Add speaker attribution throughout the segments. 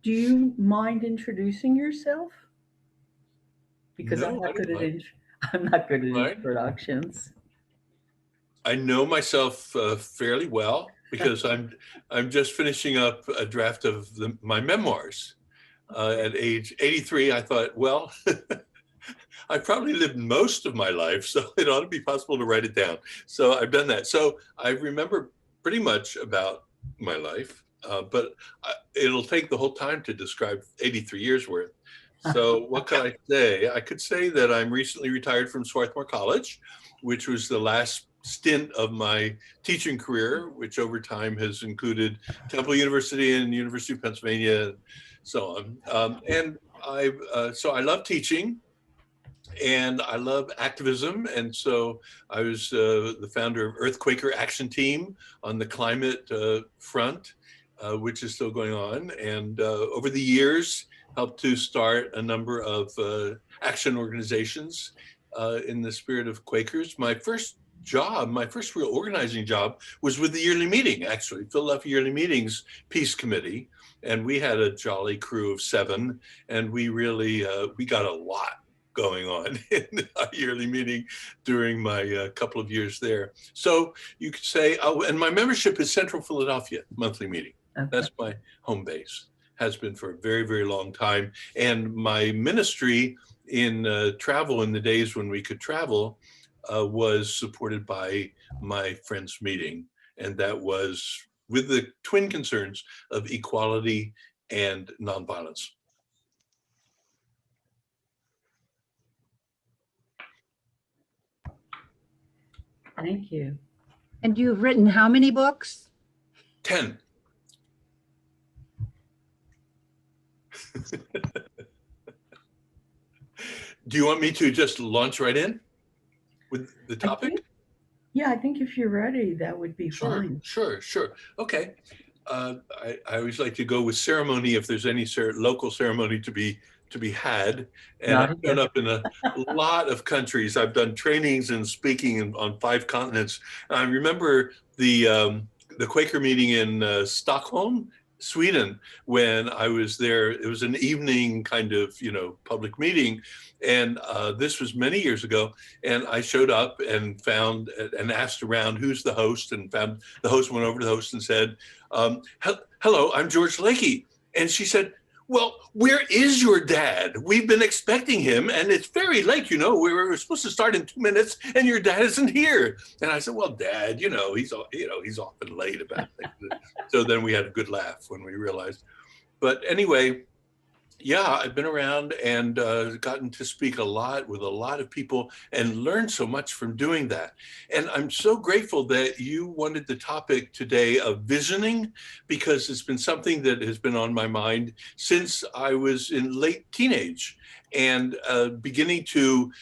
Speaker 1: Do you mind introducing yourself? Because I'm
Speaker 2: No, I
Speaker 1: not good
Speaker 2: don't
Speaker 1: at
Speaker 2: mind.
Speaker 1: I'm not good at
Speaker 2: Right?
Speaker 1: introductions.
Speaker 2: I know myself fairly well because I'm just finishing up a draft of my memoirs. At age 83, I thought, well, I probably lived most of my life, so it ought to be possible to write it down. So I've done that. So I remember pretty much about my life, but it'll take the whole time to describe 83 years worth. So what could I say? I could say that I'm recently retired from Swarthmore College, which was the last stint of my teaching career, which over time has included Temple University and University of Pennsylvania, and so on. So I love teaching and I love activism. And so I was the founder of Quaker Action Team on the climate front, which is still going on. And over the years, helped to start a number of action organizations in the spirit of Quakers. My first real organizing job was with the yearly meeting, actually, Philadelphia Yearly Meetings Peace Committee. And we had a jolly crew of 7, and we really, we got a lot going on in our yearly meeting during my couple of years there. So you could say, oh, and my membership is Central Philadelphia monthly meeting.
Speaker 1: Okay.
Speaker 2: That's my home base, has been for a very, very long time. And my ministry in travel in the days when we could travel was supported by my friend's meeting. And that was with the twin concerns of equality and nonviolence.
Speaker 1: Thank you.
Speaker 3: And you've written how many books?
Speaker 2: 10. Do you want me to just launch right in with the topic?
Speaker 1: I think if you're ready, that would be fine.
Speaker 2: Sure. Okay. I always like to go with ceremony if there's any local ceremony to be had. And I've grown up in a lot of countries. I've done trainings and speaking on 5 continents. I remember the Quaker meeting in Stockholm, Sweden, when I was there. It was an evening kind of, public meeting. And this was many years ago. And I showed up and found and asked around who's the host, and found the host, went over to the host and said, hello, I'm George Lakey. And she said, well, where is your dad? We've been expecting him, and it's very late, we were supposed to start in 2 minutes, and your dad isn't here. And I said, well, Dad, he's often late about things. So then we had a good laugh when we realized. But anyway, yeah, I've been around and gotten to speak a lot with a lot of people and learned so much from doing that. And I'm so grateful that you wanted the topic today of visioning, because it's been something that has been on my mind since I was in late teenage, and beginning to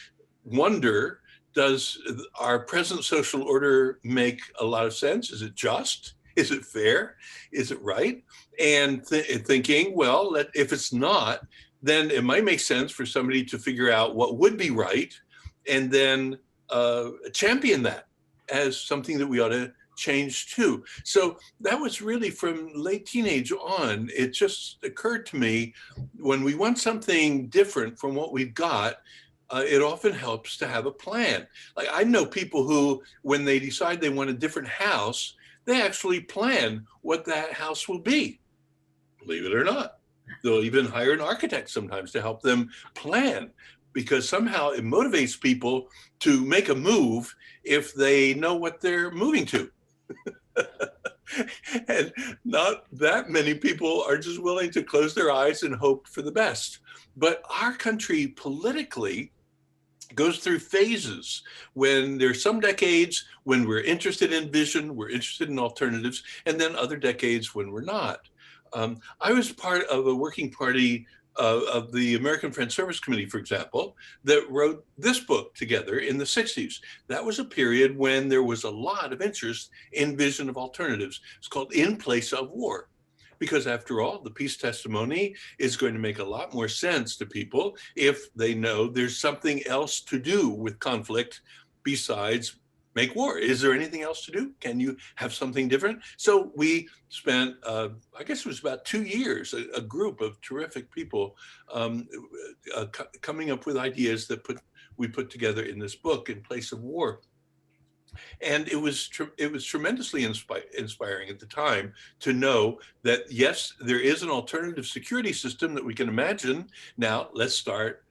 Speaker 2: wonder, does our present social order make a lot of sense? Is it just? Is it fair? Is it right? And thinking, well, if it's not, then it might make sense for somebody to figure out what would be right, and then champion that as something that we ought to change too. So that was really from late teenage on. It just occurred to me, when we want something different from what we've got, it often helps to have a plan. Like, I know people who, when they decide they want a different house, they actually plan what that house will be. Believe it or not. They'll even hire an architect sometimes to help them plan, because somehow it motivates people to make a move if they know what they're moving to. And not that many people are just willing to close their eyes and hope for the best. But our country politically goes through phases, when there's some decades when we're interested in vision, we're interested in alternatives, and then other decades when we're not. I was part of a working party of the American Friends Service Committee, for example, that wrote this book together in the 60s. That was a period when there was a lot of interest in vision of alternatives. It's called In Place of War. Because after all, the peace testimony is going to make a lot more sense to people if they know there's something else to do with conflict besides make war. Is there anything else to do? Can you have something different? So we spent, I guess it was about 2 years, a group of terrific people coming up with ideas that we put together in this book, In Place of War. And it was tremendously inspiring at the time to know that, yes, there is an alternative security system that we can imagine. Now let's start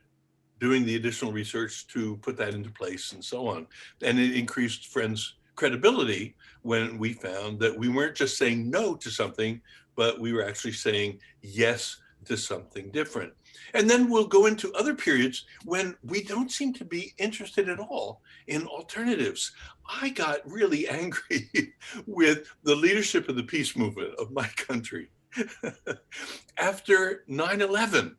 Speaker 2: doing the additional research to put that into place and so on. And it increased Friends' credibility when we found that we weren't just saying no to something, but we were actually saying yes to something different. And then we'll go into other periods when we don't seem to be interested at all in alternatives. I got really angry with the leadership of the peace movement of my country after 9/11.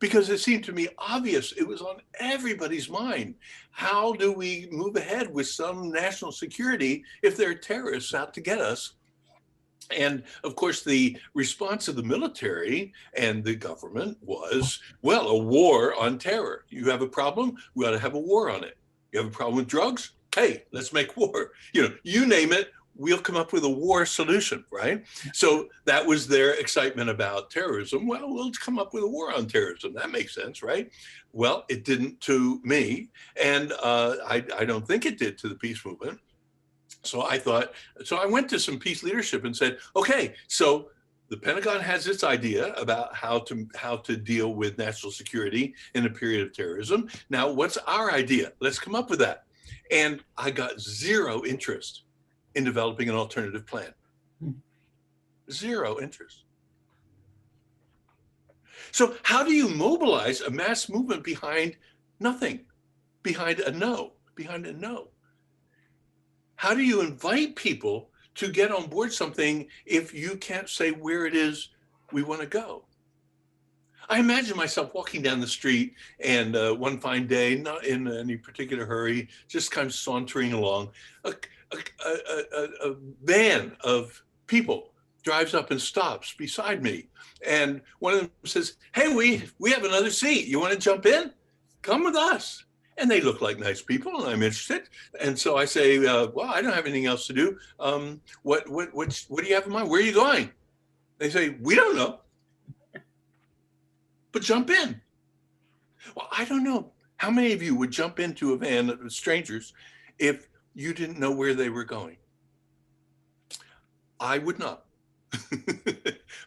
Speaker 2: Because it seemed to me obvious, it was on everybody's mind. How do we move ahead with some national security if there are terrorists out to get us? And of course, the response of the military and the government was, well, a war on terror. You have a problem, we ought to have a war on it. You have a problem with drugs? Hey, let's make war. You name it, we'll come up with a war solution, right? So that was their excitement about terrorism. Well, we'll come up with a war on terrorism. That makes sense, right? Well, it didn't to me. And I don't think it did to the peace movement. So I went to some peace leadership and said, okay, so the Pentagon has its idea about how to deal with national security in a period of terrorism. Now, what's our idea? Let's come up with that. And I got zero interest in developing an alternative plan. Zero interest. So how do you mobilize a mass movement behind nothing, behind a no? How do you invite people to get on board something if you can't say where it is we want to go? I imagine myself walking down the street and one fine day, not in any particular hurry, just kind of sauntering along, a van of people drives up and stops beside me. And one of them says, hey, we have another seat. You want to jump in? Come with us. And they look like nice people and I'm interested. And so I say, well, I don't have anything else to do. What do you have in mind? Where are you going? They say, we don't know, but jump in. Well, I don't know how many of you would jump into a van of strangers if you didn't know where they were going. I would not.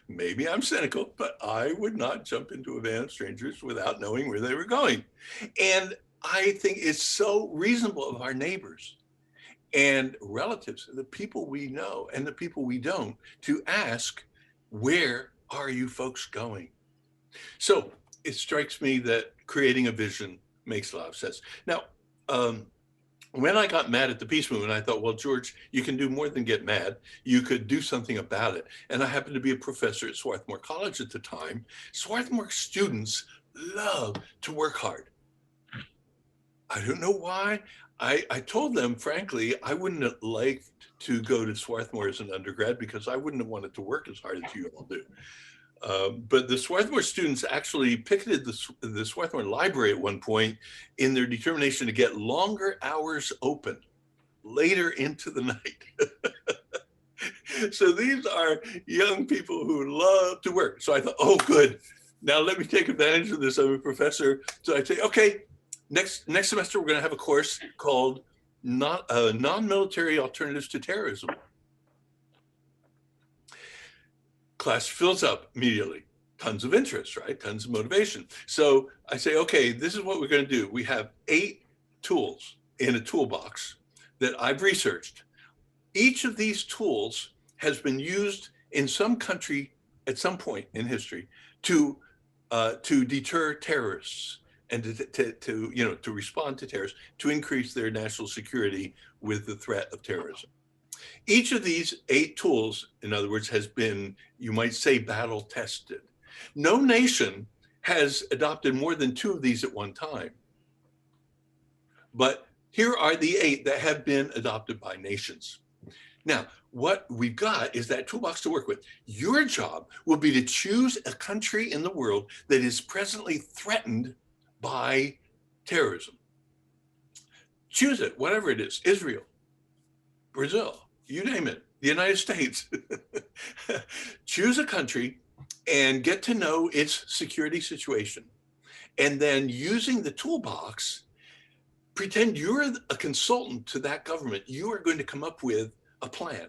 Speaker 2: Maybe I'm cynical, but I would not jump into a van of strangers without knowing where they were going. And I think it's so reasonable of our neighbors and relatives, the people we know and the people we don't, to ask, where are you folks going? So it strikes me that creating a vision makes a lot of sense. Now, when I got mad at the peace movement, I thought, well, George, you can do more than get mad. You could do something about it. And I happened to be a professor at Swarthmore College at the time. Swarthmore students love to work hard. I don't know why. I told them, frankly, I wouldn't have liked to go to Swarthmore as an undergrad because I wouldn't have wanted to work as hard as you all do. But the Swarthmore students actually picketed the Swarthmore library at one point in their determination to get longer hours open later into the night. So these are young people who love to work. So I thought, oh, good. Now let me take advantage of this. I'm a professor. So I say, okay, next semester, we're going to have a course called Non-Military Alternatives to Terrorism. Class fills up immediately. Tons of interest, right? Tons of motivation. So I say, okay, this is what we're going to do. We have 8 tools in a toolbox that I've researched. Each of these tools has been used in some country at some point in history to deter terrorists and to respond to terrorists, to increase their national security with the threat of terrorism. Each of these 8 tools, in other words, has been, you might say, battle tested. No nation has adopted more than 2 of these at one time. But here are the 8 that have been adopted by nations. Now, what we've got is that toolbox to work with. Your job will be to choose a country in the world that is presently threatened by terrorism. Choose it, whatever it is, Israel, Brazil, you name it, the United States. Choose a country and get to know its security situation. And then using the toolbox, pretend you're a consultant to that government. You are going to come up with a plan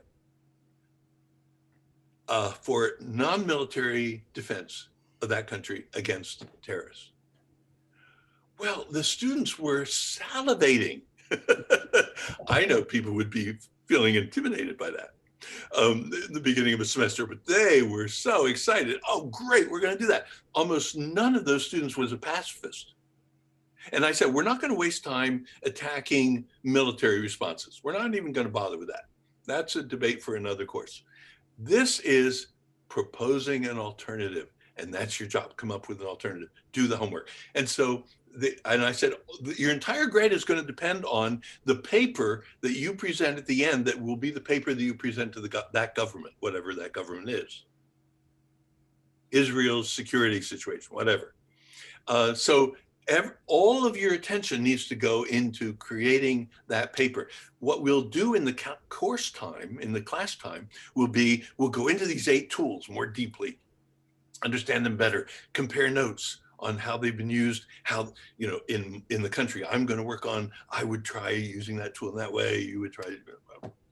Speaker 2: for non-military defense of that country against terrorists. Well, the students were salivating. I know people would be feeling intimidated by that in the beginning of a semester, but they were so excited. Oh, great, we're going to do that. Almost none of those students was a pacifist. And I said, we're not going to waste time attacking military responses. We're not even going to bother with that. That's a debate for another course. This is proposing an alternative, and that's your job. Come up with an alternative, do the homework. And so, and I said, your entire grade is going to depend on the paper that you present at the end that will be the paper that you present to that government, whatever that government is. Israel's security situation, whatever. All of your attention needs to go into creating that paper. What we'll do in the course time, in the class time, will be, we'll go into these 8 tools more deeply, understand them better, compare notes on how they've been used, how, you know, in the country. I'm going to work on, I would try using that tool in that way, you would try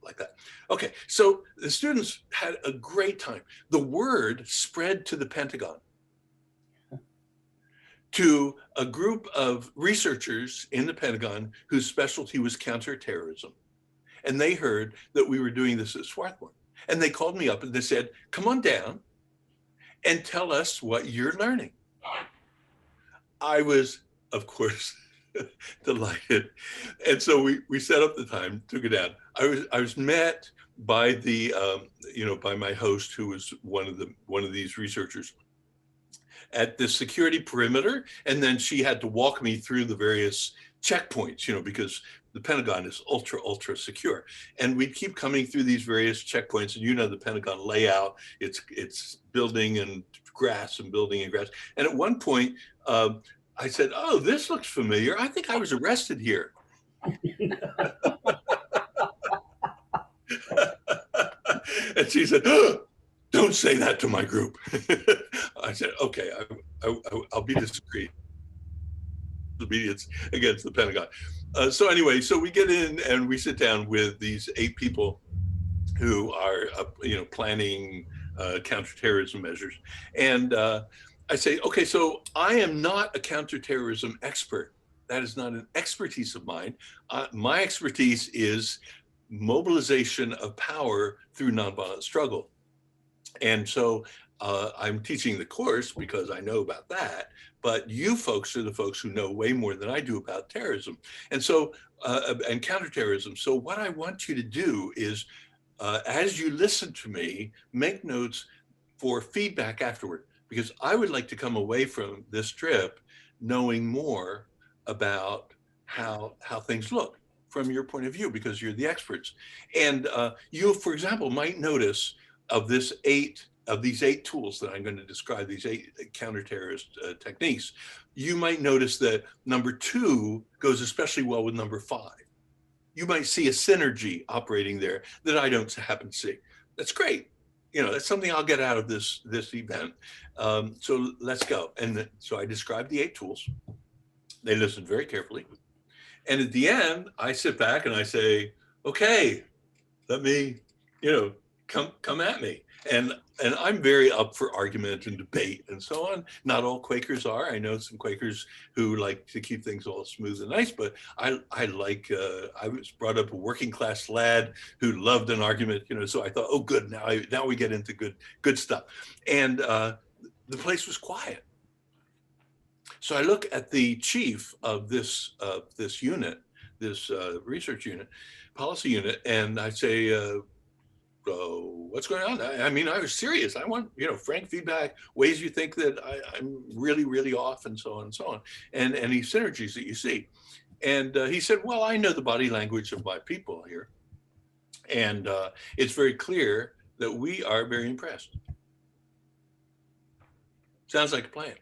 Speaker 2: like that. Okay, so the students had a great time. The word spread to the Pentagon, to a group of researchers in the Pentagon whose specialty was counterterrorism. And they heard that we were doing this at Swarthmore. And they called me up and they said, come on down and tell us what you're learning. I was, of course, delighted. And so we set up the time, took it down. I was met by the, by my host, who was one of these researchers, at the security perimeter, and then she had to walk me through the various checkpoints, because the Pentagon is ultra secure, and we'd keep coming through these various checkpoints. And the Pentagon layout, it's building and grass and building and grass. And at one point, I said, "Oh, this looks familiar. I think I was arrested here." And she said, "Oh, don't say that to my group." I said, "Okay, I'll be discreet." Obedience against the Pentagon. So anyway, so we get in and we sit down with these 8 people who are, planning counterterrorism measures. And I say, okay, so I am not a counterterrorism expert. That is not an expertise of mine. My expertise is mobilization of power through nonviolent struggle. And so I'm teaching the course because I know about that, but you folks are the folks who know way more than I do about terrorism. And so, and counterterrorism. So what I want you to do is, as you listen to me, make notes for feedback afterward, because I would like to come away from this trip knowing more about how things look from your point of view, because you're the experts. And you, for example, might notice of these 8 tools that I'm going to describe, these 8 counterterrorist techniques, you might notice that number 2 goes especially well with number 5. You might see a synergy operating there that I don't happen to see. That's great. That's something I'll get out of this event. So let's go. And so I described the 8 tools. They listened very carefully. And at the end, I sit back and I say, okay, let me, come at me. And I'm very up for argument and debate and so on. Not all Quakers are. I know some Quakers who like to keep things all smooth and nice, but I was brought up a working class lad who loved an argument, so I thought, oh, good, now we get into good stuff. And the place was quiet. So I look at the chief of this unit, this research unit, policy unit, and I say, what's going on? I mean, I was serious. I want, frank feedback, ways you think that I'm really, really off, and so on and so on, and any synergies that you see. And he said, well, I know the body language of my people here, and it's very clear that we are very impressed. Sounds like a plan.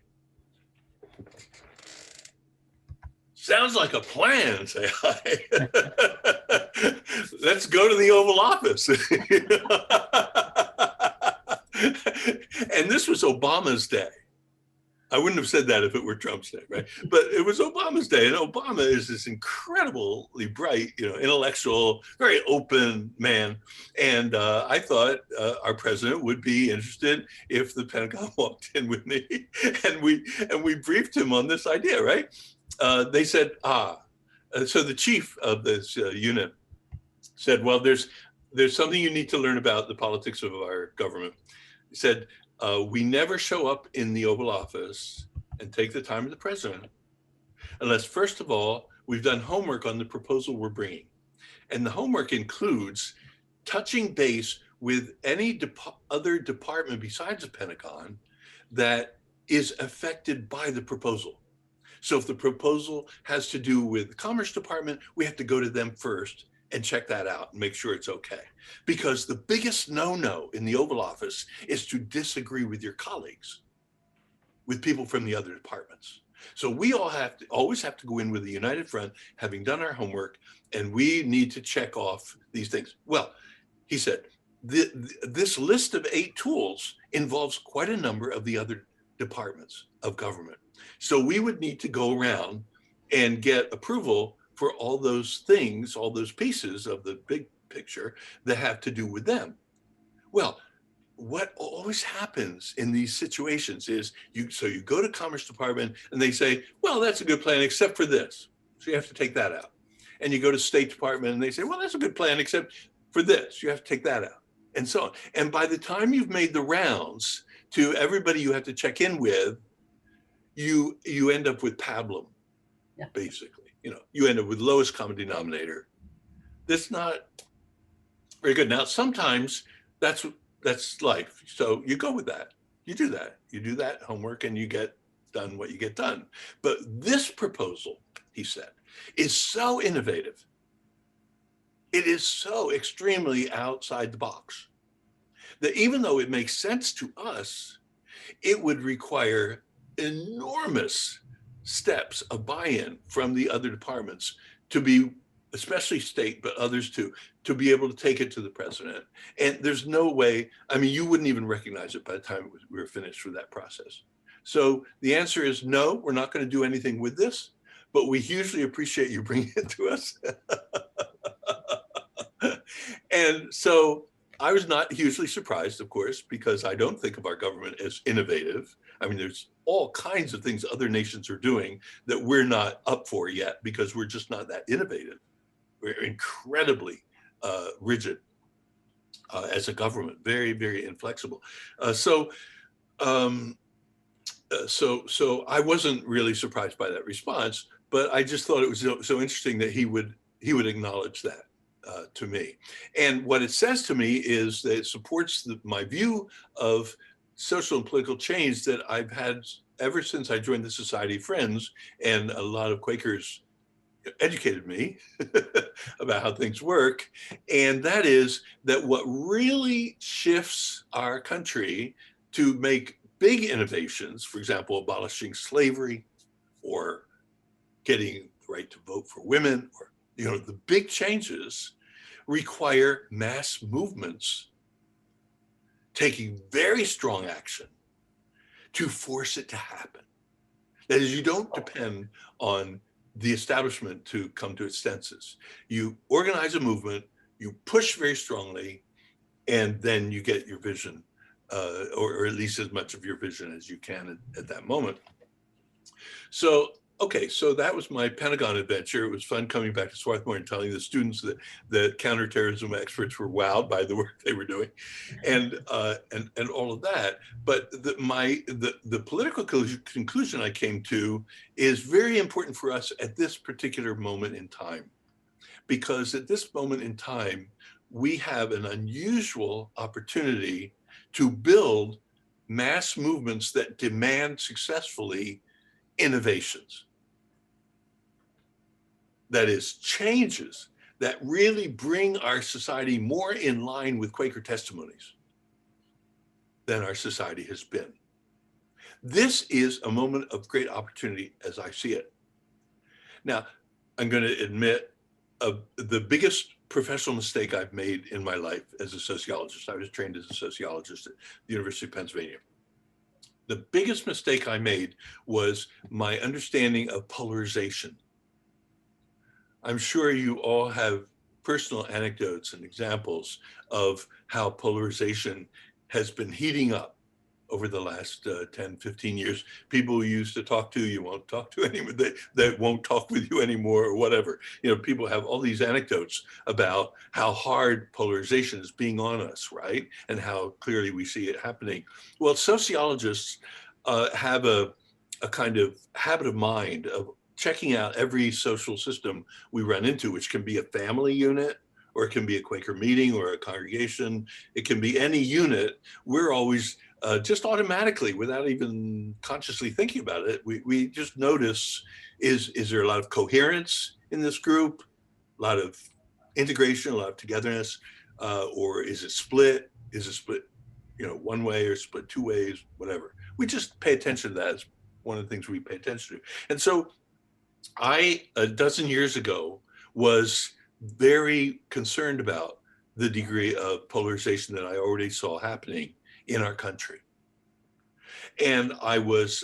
Speaker 2: Sounds like a plan, say I. let's go to the Oval Office. And this was Obama's day. I wouldn't have said that if it were Trump's day, right? But it was Obama's day, and Obama is this incredibly bright, intellectual, very open man. And I thought our president would be interested if the Pentagon walked in with me, and we briefed him on this idea, right? They said, so the chief of this unit said, well, there's something you need to learn about the politics of our government. He said, we never show up in the Oval Office and take the time of the president unless, first of all, we've done homework on the proposal we're bringing. And the homework includes touching base with any other department besides the Pentagon that is affected by the proposal. So if the proposal has to do with the Commerce Department, we have to go to them first and check that out and make sure it's okay. Because the biggest no-no in the Oval Office is to disagree with your colleagues, with people from the other departments. So we always have to go in with a united front, having done our homework, and we need to check off these things. Well, he said, this list of 8 tools involves quite a number of the other departments of government. So we would need to go around and get approval for all those things, all those pieces of the big picture that have to do with them. Well, what always happens in these situations is you go to Commerce Department and they say, well, that's a good plan except for this. So you have to take that out. And you go to State Department and they say, well, that's a good plan except for this. You have to take that out, and so on. And by the time you've made the rounds to everybody you have to check in with, you end up with pablum, basically. You end up with lowest common denominator. That's not very good. Now, sometimes that's life. So you go with that. You do that homework and you get done what you get done. But this proposal, he said, is so innovative. It is so extremely outside the box that even though it makes sense to us, it would require enormous steps of buy-in from the other departments to be, especially state, but others too, to be able to take it to the president. And there's no way, you wouldn't even recognize it by the time we were finished with that process. So the answer is no, we're not going to do anything with this, but we hugely appreciate you bringing it to us. And so I was not hugely surprised, of course, because I don't think of our government as innovative. There's all kinds of things other nations are doing that we're not up for yet because we're just not that innovative. We're incredibly rigid as a government, very, very inflexible. So I wasn't really surprised by that response, but I just thought it was so interesting that he would acknowledge that to me. And what it says to me is that it supports my view of social and political change that I've had ever since I joined the Society of Friends, and a lot of Quakers educated me about how things work. And that is that what really shifts our country to make big innovations, for example, abolishing slavery or getting the right to vote for women, or the big changes require mass movements taking very strong action to force it to happen. That is, you don't depend on the establishment to come to its senses. You organize a movement, you push very strongly, and then you get your vision, or at least as much of your vision as you can at that moment. So, okay, so that was my Pentagon adventure. It was fun coming back to Swarthmore and telling the students that the counterterrorism experts were wowed by the work they were doing, and all of that. But the political conclusion I came to is very important for us at this particular moment in time, because at this moment in time, we have an unusual opportunity to build mass movements that demand successfully innovations. That is, changes that really bring our society more in line with Quaker testimonies than our society has been. This is a moment of great opportunity as I see it. Now, I'm going to admit the biggest professional mistake I've made in my life as a sociologist. I was trained as a sociologist at the University of Pennsylvania. The biggest mistake I made was my understanding of polarization. I'm sure you all have personal anecdotes and examples of how polarization has been heating up over the last 10, 15 years. People you used to talk to, you won't talk to anymore, they won't talk with you anymore or whatever. You know, people have all these anecdotes about how hard polarization is being on us, right? And how clearly we see it happening. Well, sociologists have a kind of habit of mind of checking out every social system we run into, which can be a family unit, or it can be a Quaker meeting or a congregation. It can be any unit. We're always just automatically, without even consciously thinking about it, we just notice, is there a lot of coherence in this group, a lot of integration, a lot of togetherness, or is it split? Is it split, you know, one way or split two ways, whatever. We just pay attention to that. It's one of the things we pay attention to. And so I, a dozen years ago, was very concerned about the degree of polarization that I already saw happening in our country. And I was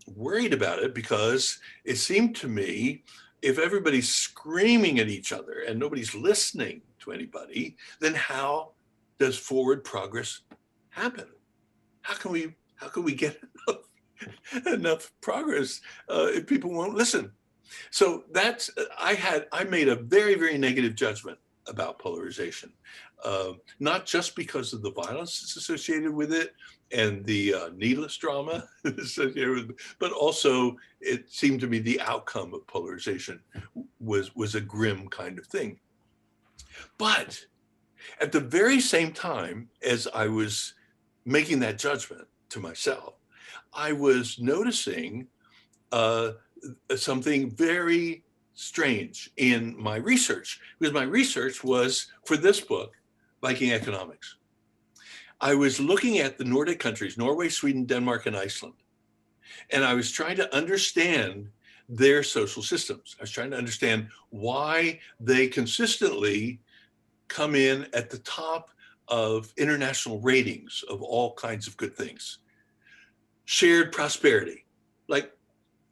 Speaker 2: worried about it because it seemed to me, if everybody's screaming at each other and nobody's listening to anybody, then how does forward progress happen? How can we get enough progress if people won't listen? So that's, I made a very, very negative judgment about polarization, not just because of the violence that's associated with it and the needless drama associated with it, but also it seemed to me the outcome of polarization was a grim kind of thing. But at the very same time as I was making that judgment to myself, I was noticing something very strange in my research, because my research was for this book, Viking Economics. I was looking at the Nordic countries, Norway, Sweden, Denmark, and Iceland. And I was trying to understand their social systems. I was trying to understand why they consistently come in at the top of international ratings of all kinds of good things. Shared prosperity. Like,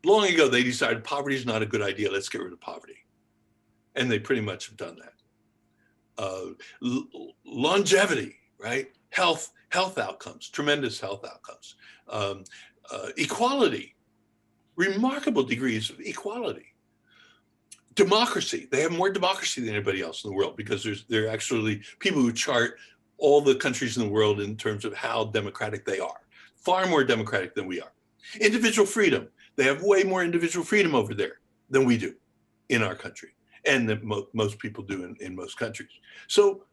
Speaker 2: long ago, they decided poverty is not a good idea. Let's get rid of poverty. And they pretty much have done that. Longevity, right? Health outcomes, tremendous health outcomes. Equality, remarkable degrees of equality. Democracy, they have more democracy than anybody else in the world, because there are actually people who chart all the countries in the world in terms of how democratic they are. Far more democratic than we are. Individual freedom. They have way more individual freedom over there than we do in our country, and that most people do in most countries. So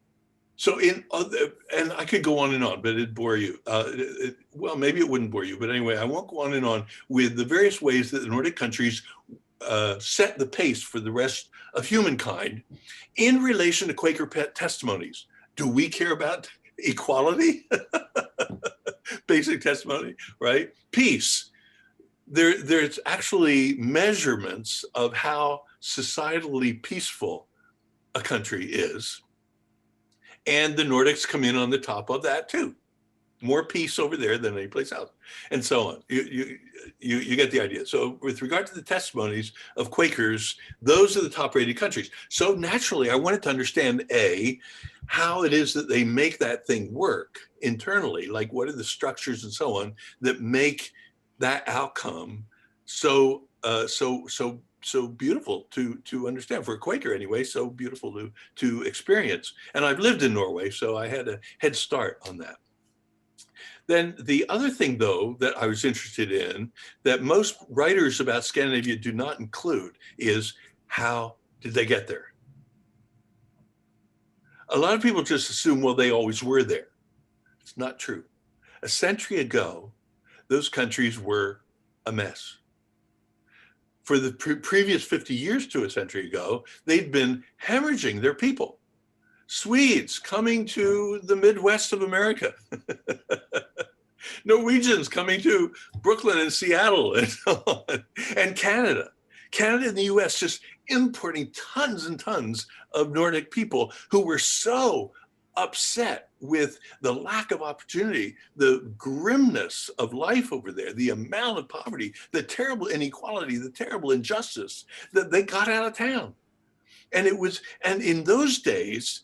Speaker 2: in other, and I could go on and on, but it'd bore you. Well, maybe it wouldn't bore you, but anyway, I won't go on and on with the various ways that the Nordic countries set the pace for the rest of humankind in relation to Quaker testimonies. Do we care about equality? Basic testimony, right? Peace. There's actually measurements of how societally peaceful a country is. And the Nordics come in on the top of that too. More peace over there than any place else, and so on. You get the idea. So with regard to the testimonies of Quakers, those are the top rated countries. So naturally, I wanted to understand, A, how it is that they make that thing work internally, like what are the structures and so on that make that outcome so beautiful to understand, for a Quaker anyway, so beautiful to experience. And I've lived in Norway, so I had a head start on that. Then the other thing, though, that I was interested in, that most writers about Scandinavia do not include, is how did they get there? A lot of people just assume, well, they always were there. It's not true. A century ago, those countries were a mess. For the previous 50 years to a century ago, they'd been hemorrhaging their people. Swedes coming to the Midwest of America. Norwegians coming to Brooklyn and Seattle and so on. And Canada. Canada and the US just importing tons and tons of Nordic people who were so upset with the lack of opportunity, the grimness of life over there, the amount of poverty, the terrible inequality, the terrible injustice, that they got out of town. And in those days,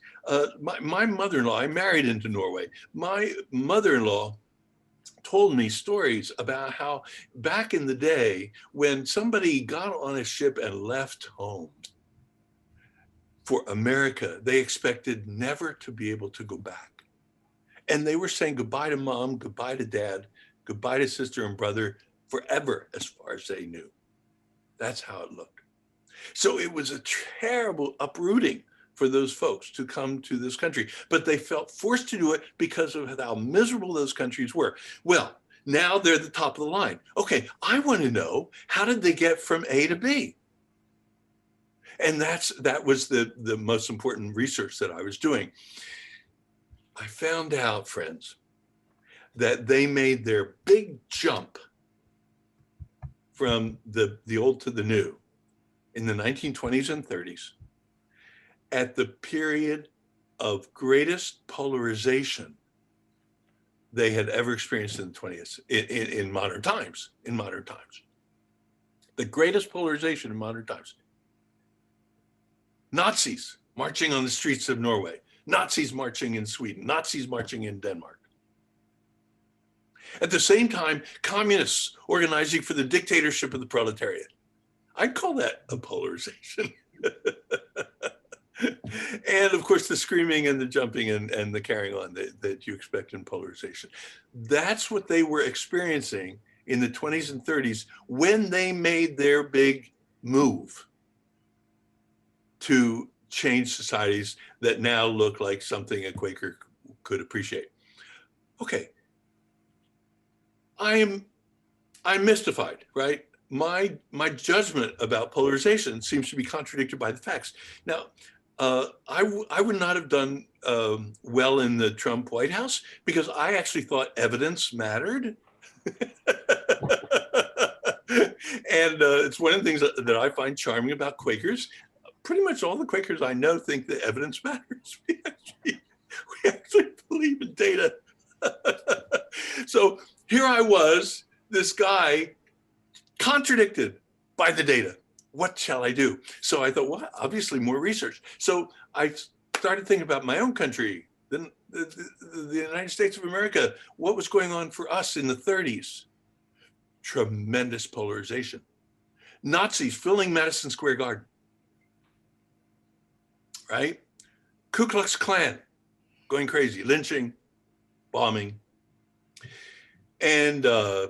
Speaker 2: my mother-in-law, I married into Norway. My mother-in-law told me stories about how back in the day, when somebody got on a ship and left home for America, they expected never to be able to go back. And they were saying goodbye to mom, goodbye to dad, goodbye to sister and brother forever, as far as they knew. That's how it looked. So it was a terrible uprooting for those folks to come to this country, but they felt forced to do it because of how miserable those countries were. Well, now they're the top of the line. Okay, I want to know, how did they get from A to B? And that was the most important research that I was doing. I found out, friends, that they made their big jump from the old to the new in the 1920s and 30s at the period of greatest polarization they had ever experienced in the 20th, in modern times, The greatest polarization in modern times. Nazis marching on the streets of Norway, Nazis marching in Sweden, Nazis marching in Denmark. At the same time, communists organizing for the dictatorship of the proletariat. I'd call that a polarization. And of course, the screaming and the jumping and the carrying on that you expect in polarization. That's what they were experiencing in the 20s and 30s when they made their big move to change societies that now look like something a Quaker could appreciate. Okay, I'm mystified, right? My judgment about polarization seems to be contradicted by the facts. Now, I would not have done well in the Trump White House because I actually thought evidence mattered. And it's one of the things that I find charming about Quakers. Pretty much all the Quakers I know think that evidence matters. We actually believe in data. So here I was, this guy contradicted by the data. What shall I do? So I thought, well, obviously more research. So I started thinking about my own country, the United States of America. What was going on for us in the 30s? Tremendous polarization. Nazis filling Madison Square Garden, right? Ku Klux Klan going crazy, lynching, bombing. And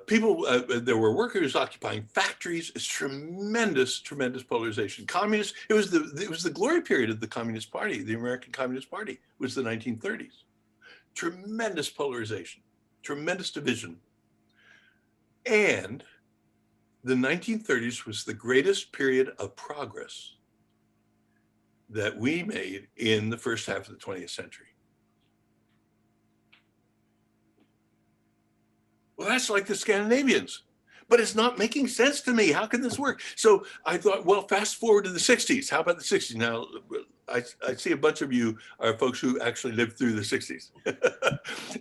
Speaker 2: people, there were workers occupying factories. It's tremendous polarization. Communists, it was the glory period of the Communist Party. The American Communist Party was the 1930s. Tremendous polarization, tremendous division. And the 1930s was the greatest period of progress that we made in the first half of the 20th century. Well, that's like the Scandinavians, but it's not making sense to me. How can this work? So I thought, well, fast forward to the 60s. How about the 60s? Now, I see a bunch of you are folks who actually lived through the 60s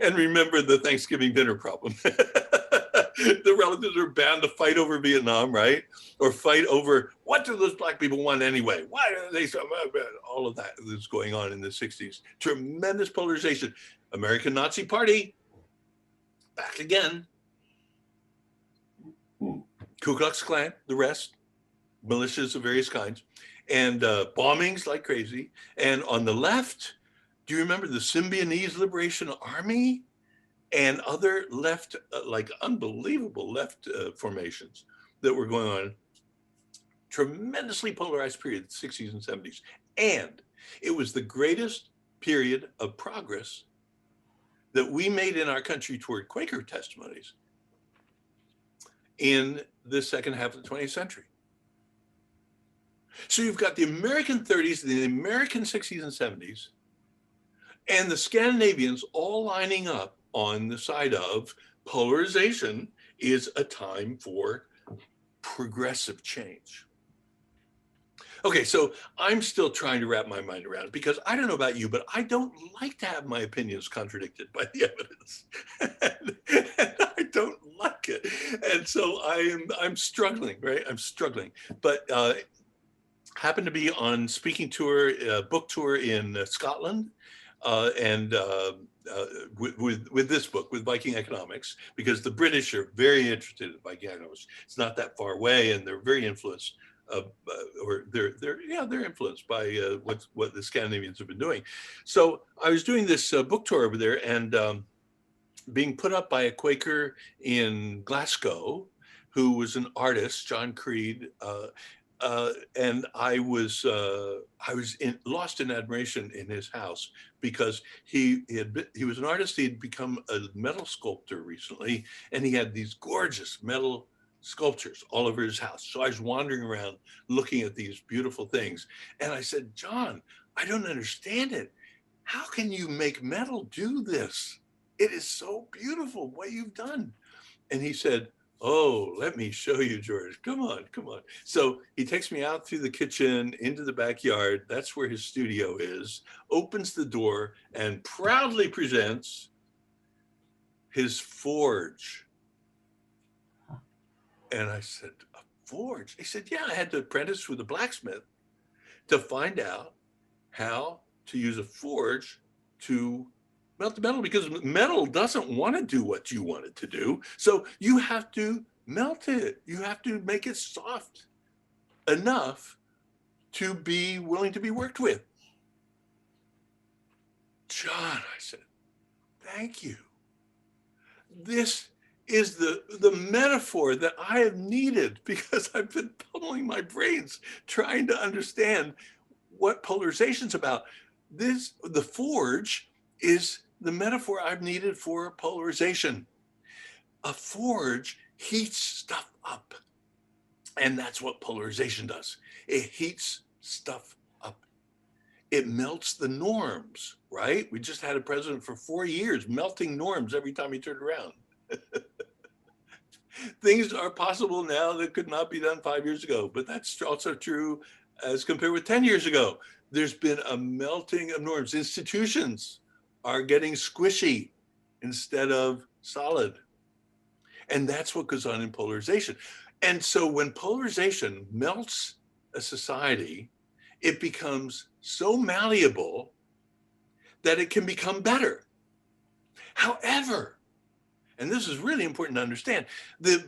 Speaker 2: and remember the Thanksgiving dinner problem. The relatives are bound to fight over Vietnam, right? Or fight over, what do those black people want anyway? Why are they so bad? All of that is going on in the 60s. Tremendous polarization. American Nazi Party, back again. Ku Klux Klan, the rest, militias of various kinds, and bombings like crazy. And on the left, do you remember the Symbionese Liberation Army and other left, like unbelievable left formations that were going on? Tremendously polarized period, the 60s and 70s. And it was the greatest period of progress that we made in our country toward Quaker testimonies in the second half of the 20th century. So you've got the American 30s, the American 60s and 70s, and the Scandinavians all lining up on the side of polarization is a time for progressive change. Okay, so I'm still trying to wrap my mind around it because I don't know about you, but I don't like to have my opinions contradicted by the evidence. and I don't like it. And so I'm struggling, right? I'm struggling. But happened to be on speaking tour, book tour in Scotland, and with this book, with Viking economics, because the British are very interested in Viking economics. It's not that far away, and they're very influenced, or they're influenced by what the Scandinavians have been doing. So I was doing this book tour over there, and being put up by a Quaker in Glasgow, who was an artist, John Creed. And I was lost in admiration in his house because he was an artist. He had become a metal sculptor recently, and he had these gorgeous metal sculptures all over his house. So I was wandering around looking at these beautiful things, and I said, John, I don't understand it. How can you make metal do this? It is so beautiful what you've done. And he said, oh, let me show you, George. Come on, come on. So he takes me out through the kitchen into the backyard. That's where his studio is, opens the door and proudly presents his forge. And I said, a forge? He said, yeah, I had to apprentice with a blacksmith to find out how to use a forge to melt the metal, because metal doesn't want to do what you want it to do. So you have to melt it. You have to make it soft enough to be willing to be worked with. John, I said, thank you. This is the metaphor that I have needed, because I've been pummeling my brains trying to understand what polarization's about. The forge is the metaphor I've needed for polarization. A forge heats stuff up. And that's what polarization does. It heats stuff up. It melts the norms, right? We just had a president for 4 years melting norms every time he turned around. Things are possible now that could not be done 5 years ago, but that's also true as compared with 10 years ago. There's been a melting of norms. Institutions are getting squishy instead of solid. And that's what goes on in polarization. And so when polarization melts a society, it becomes so malleable that it can become better. However, and this is really important to understand, the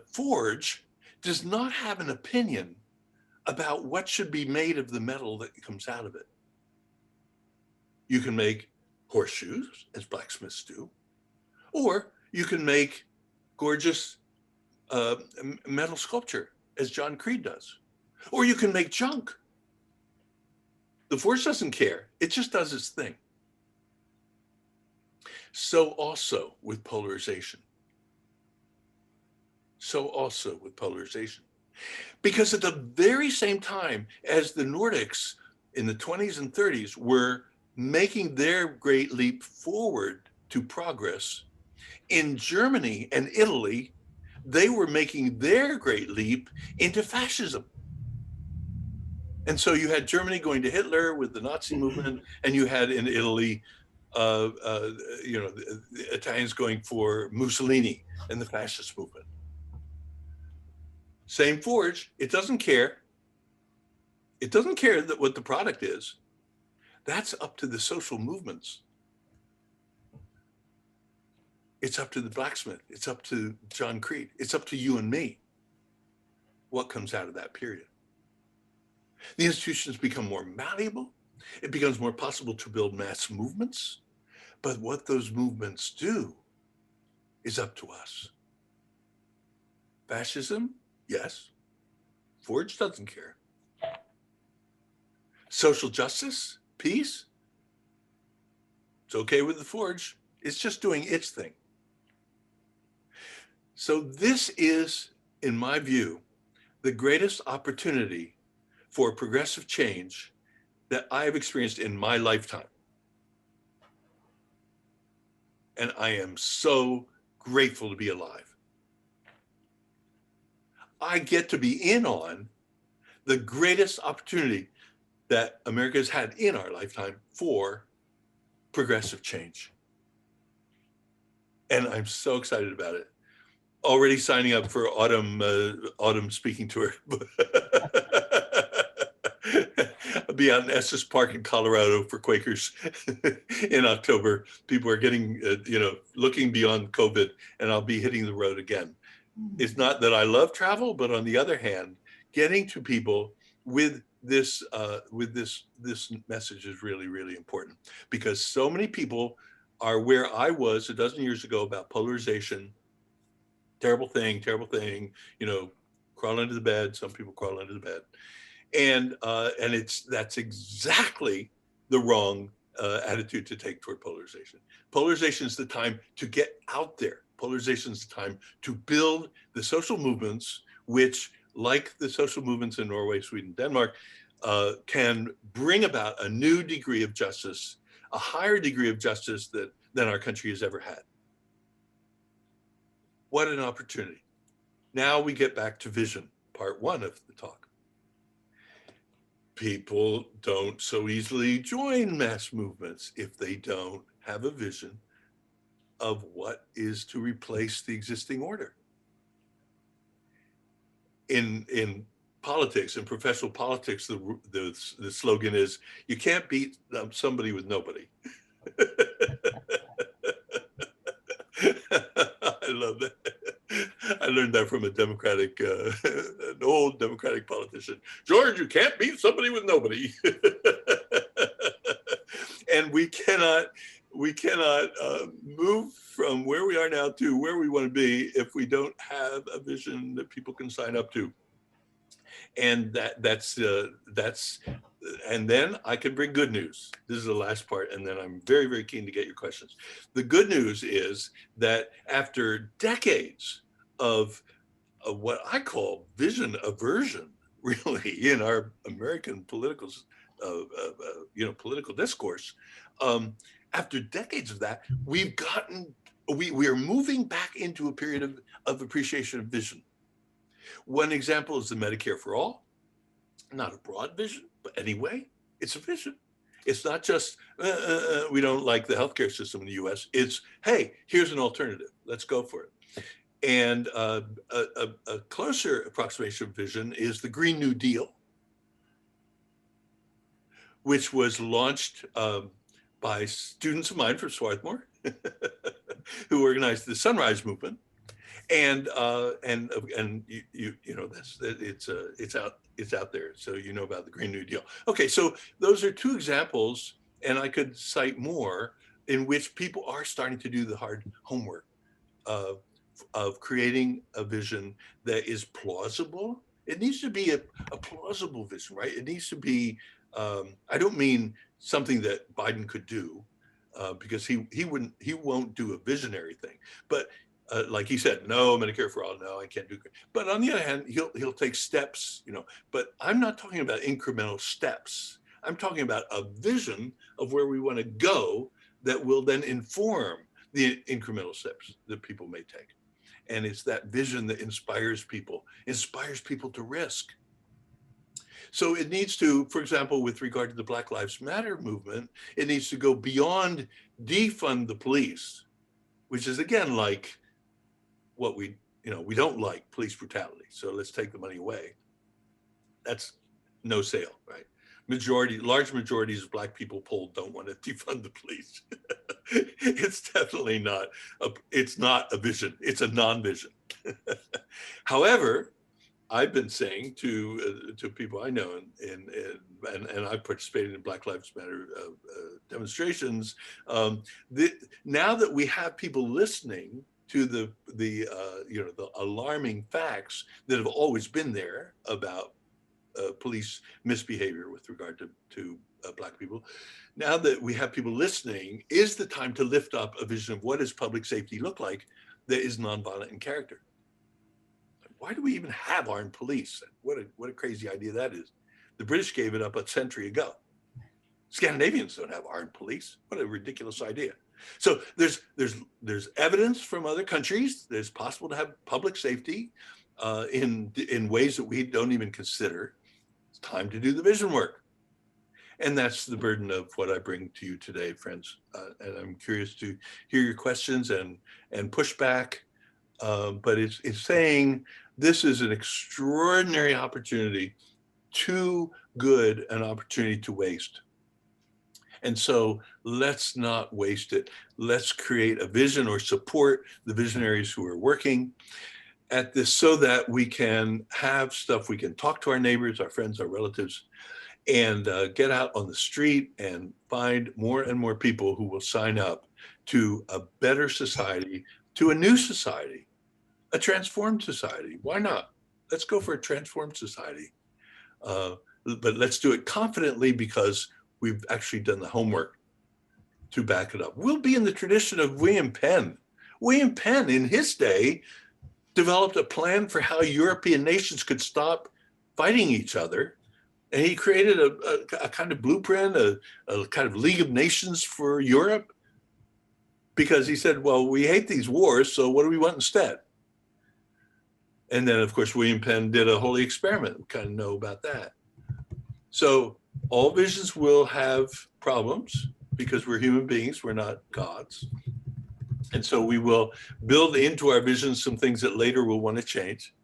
Speaker 2: forge does not have an opinion about what should be made of the metal that comes out of it. You can make horseshoes, as blacksmiths do, or you can make gorgeous metal sculpture, as John Creed does, or you can make junk. The force doesn't care. It just does its thing. So also with polarization. So also with polarization. Because at the very same time as the Nordics in the 20s and 30s were making their great leap forward to progress, in Germany and Italy, they were making their great leap into fascism. And so you had Germany going to Hitler with the Nazi movement, and you had in Italy, the Italians going for Mussolini and the fascist movement. Same forge, it doesn't care. It doesn't care that what the product is. That's up to the social movements. It's up to the blacksmith. It's up to John Creed. It's up to you and me. What comes out of that period? The institutions become more malleable. It becomes more possible to build mass movements. But what those movements do is up to us. Fascism, yes. Forge doesn't care. Social justice, peace, it's okay with the forge. It's just doing its thing. So this is, in my view, the greatest opportunity for progressive change that I have experienced in my lifetime. And I am so grateful to be alive. I get to be in on the greatest opportunity that America has had in our lifetime for progressive change. And I'm so excited about it. Already signing up for autumn speaking tour. I'll be out in Estes Park in Colorado for Quakers in October. People are getting, looking beyond COVID, and I'll be hitting the road again. It's not that I love travel, but on the other hand, getting to people with this message is really, really important, because so many people are where I was a dozen years ago about polarization. Terrible thing, crawl under the bed. Some people crawl under the bed. And that's exactly the wrong attitude to take toward polarization. Polarization is the time to get out there. Polarization is the time to build the social movements, which, like the social movements in Norway, Sweden, Denmark, can bring about a new degree of justice, a higher degree of justice than our country has ever had. What an opportunity. Now we get back to vision, part one of the talk. People don't so easily join mass movements if they don't have a vision of what is to replace the existing order. In politics, in professional politics, the slogan is, you can't beat somebody with nobody. I love that. I learned that from an old Democratic politician. George, you can't beat somebody with nobody. And we cannot move from where we are now to where we want to be if we don't have a vision that people can sign up to. And and then I can bring good news. This is the last part, and then I'm very, very keen to get your questions. The good news is that after decades of what I call vision aversion, really, in our American political, political discourse, after decades of that, we are moving back into a period of appreciation of vision. One example is the Medicare for All. Not a broad vision, but anyway, it's a vision. It's not just, we don't like the healthcare system in the US. It's, hey, here's an alternative. Let's go for it. And a closer approximation of vision is the Green New Deal, which was launched by students of mine from Swarthmore, who organized the Sunrise Movement. And it's out there, so you know about the Green New Deal. Okay, so those are two examples, and I could cite more, in which people are starting to do the hard homework of creating a vision that is plausible. It needs to be a plausible vision, right? It needs to be, I don't mean something that Biden could do, because he won't do a visionary thing, but like he said, no, Medicare for all, no, I can't do it. But on the other hand, he'll take steps, but I'm not talking about incremental steps. I'm talking about a vision of where we want to go that will then inform the incremental steps that people may take. And it's that vision that inspires people to risk. So it needs to, for example, with regard to the Black Lives Matter movement, it needs to go beyond defund the police, which is, again, like what we don't like police brutality. So let's take the money away. That's no sale, right? Large majorities of Black people polled don't want to defund the police. It's definitely not it's not a vision. It's a non-vision. However, I've been saying to people I know, and I've participated in Black Lives Matter demonstrations. Now that we have people listening to the alarming facts that have always been there about police misbehavior with regard to Black people, now that we have people listening, is the time to lift up a vision of what does public safety look like that is nonviolent in character. Why do we even have armed police? What a crazy idea that is. The British gave it up a century ago. Scandinavians don't have armed police. What a ridiculous idea. So there's evidence from other countries that it's possible to have public safety in ways that we don't even consider, it's time to do the vision work. And that's the burden of what I bring to you today, friends. And I'm curious to hear your questions and pushback. But it's saying this is an extraordinary opportunity, too good an opportunity to waste. And so let's not waste it. Let's create a vision or support the visionaries who are working at this so that we can have stuff, we can talk to our neighbors, our friends, our relatives, and get out on the street and find more and more people who will sign up to a better society, to a new society, a transformed society. Why not? Let's go for a transformed society. But let's do it confidently because we've actually done the homework to back it up. We'll be in the tradition of William Penn. William Penn, in his day, developed a plan for how European nations could stop fighting each other. And he created a kind of blueprint, a kind of League of Nations for Europe, because he said, well, we hate these wars, so what do we want instead? And then, of course, William Penn did a holy experiment. We kind of know about that. So all visions will have problems because we're human beings, we're not gods. And so we will build into our visions some things that later we'll want to change.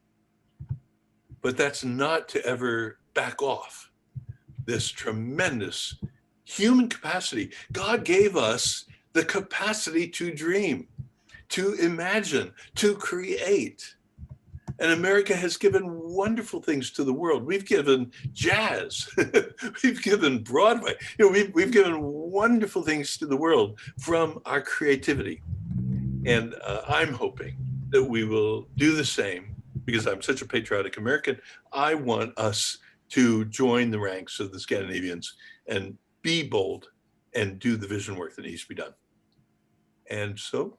Speaker 2: But that's not to ever back off this tremendous human capacity. God gave us the capacity to dream, to imagine, to create. And America has given wonderful things to the world. We've given jazz, we've given Broadway, we've given wonderful things to the world from our creativity. And I'm hoping that we will do the same because I'm such a patriotic American. I want us to join the ranks of the Scandinavians and be bold and do the vision work that needs to be done. And so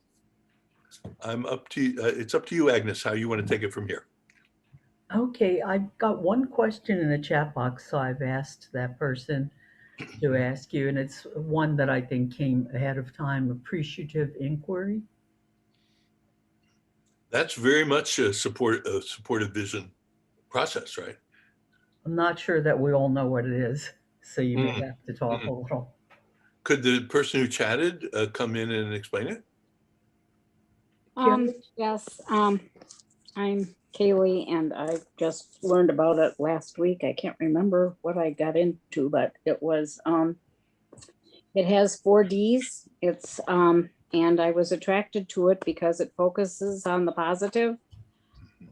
Speaker 2: I'm up to it's up to you, Agnes, how you want to take it from here.
Speaker 1: Okay, I've got one question in the chat box, so I've asked that person to ask you, and it's one that I think came ahead of time: appreciative inquiry.
Speaker 2: That's very much a supportive vision process, right?
Speaker 1: I'm not sure that we all know what it is, so you may have to talk a little.
Speaker 2: Could the person who chatted come in and explain it?
Speaker 4: Yes, I'm Kaylee, and I just learned about it last week. I can't remember what I got into, but it was it has 4 Ds. It's and I was attracted to it because it focuses on the positive.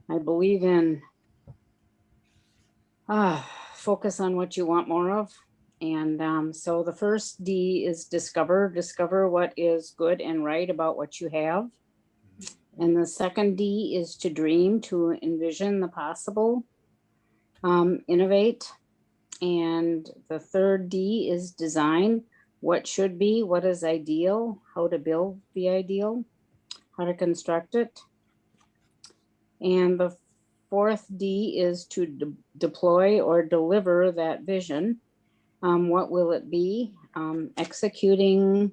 Speaker 4: I believe in focus on what you want more of. And so the first D is discover what is good and right about what you have. And the second D is to dream, to envision the possible, innovate. And the third D is design, what should be, what is ideal, how to build the ideal, how to construct it. And the fourth D is to deploy or deliver that vision. What will it be? Executing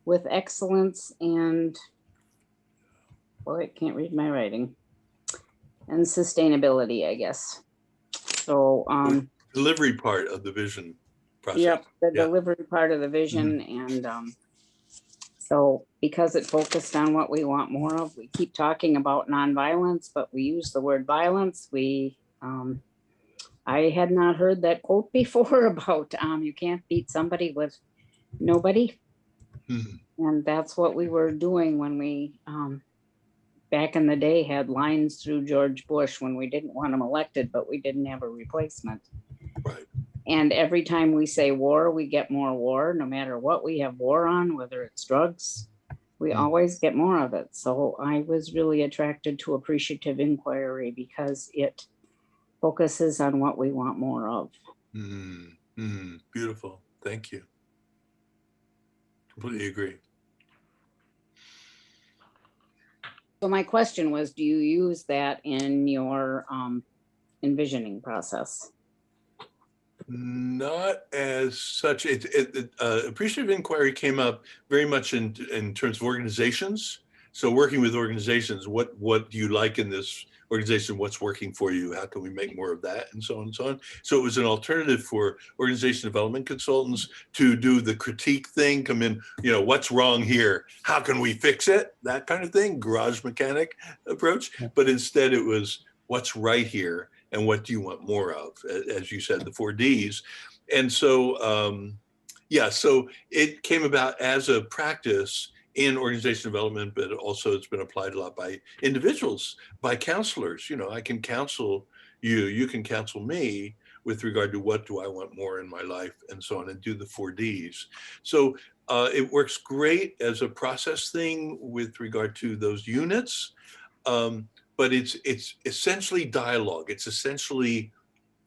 Speaker 4: with excellence and, boy, I can't read my writing, and sustainability, I guess. So
Speaker 2: delivery part of the vision process.
Speaker 4: Yep, the delivery part of the vision. And so because it focused on what we want more of, we keep talking about nonviolence, but we use the word violence. I had not heard that quote before about you can't beat somebody with nobody. And that's what we were doing when we back in the day had lines through George Bush when we didn't want him elected, but we didn't have a replacement.
Speaker 2: Right.
Speaker 4: And every time we say war, we get more war. No matter what we have war on, whether it's drugs, we always get more of it. So I was really attracted to appreciative inquiry because it focuses on what we want more of.
Speaker 2: Beautiful. Thank you. Completely agree.
Speaker 4: So my question was, do you use that in your envisioning process?
Speaker 2: Not as such. Appreciative inquiry came up very much in terms of organizations. So working with organizations, what do you like in this organization, what's working for you, how can we make more of that, and so on and so on. So it was an alternative for organization development consultants to do the critique thing, come in, what's wrong here, how can we fix it, that kind of thing, garage mechanic approach. But instead it was what's right here and what do you want more of, as you said, the 4 Ds. And so so it came about as a practice in organization development, but also it's been applied a lot by individuals, by counselors. I can counsel you, you can counsel me with regard to what do I want more in my life, and so on, and do the 4 Ds. So it works great as a process thing with regard to those units, but it's essentially dialogue. It's essentially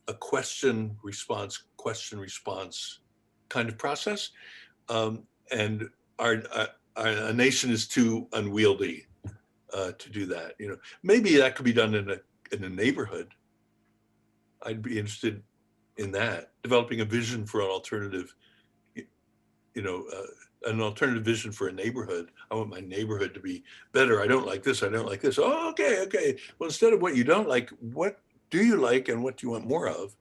Speaker 2: a question response kind of process, and a nation is too unwieldy to do that. Maybe that could be done in a neighborhood. I'd be interested in that, developing a vision for an alternative, an alternative vision for a neighborhood. I want my neighborhood to be better. I don't like this. I don't like this. Oh, okay. Well, instead of what you don't like, what do you like and what do you want more of,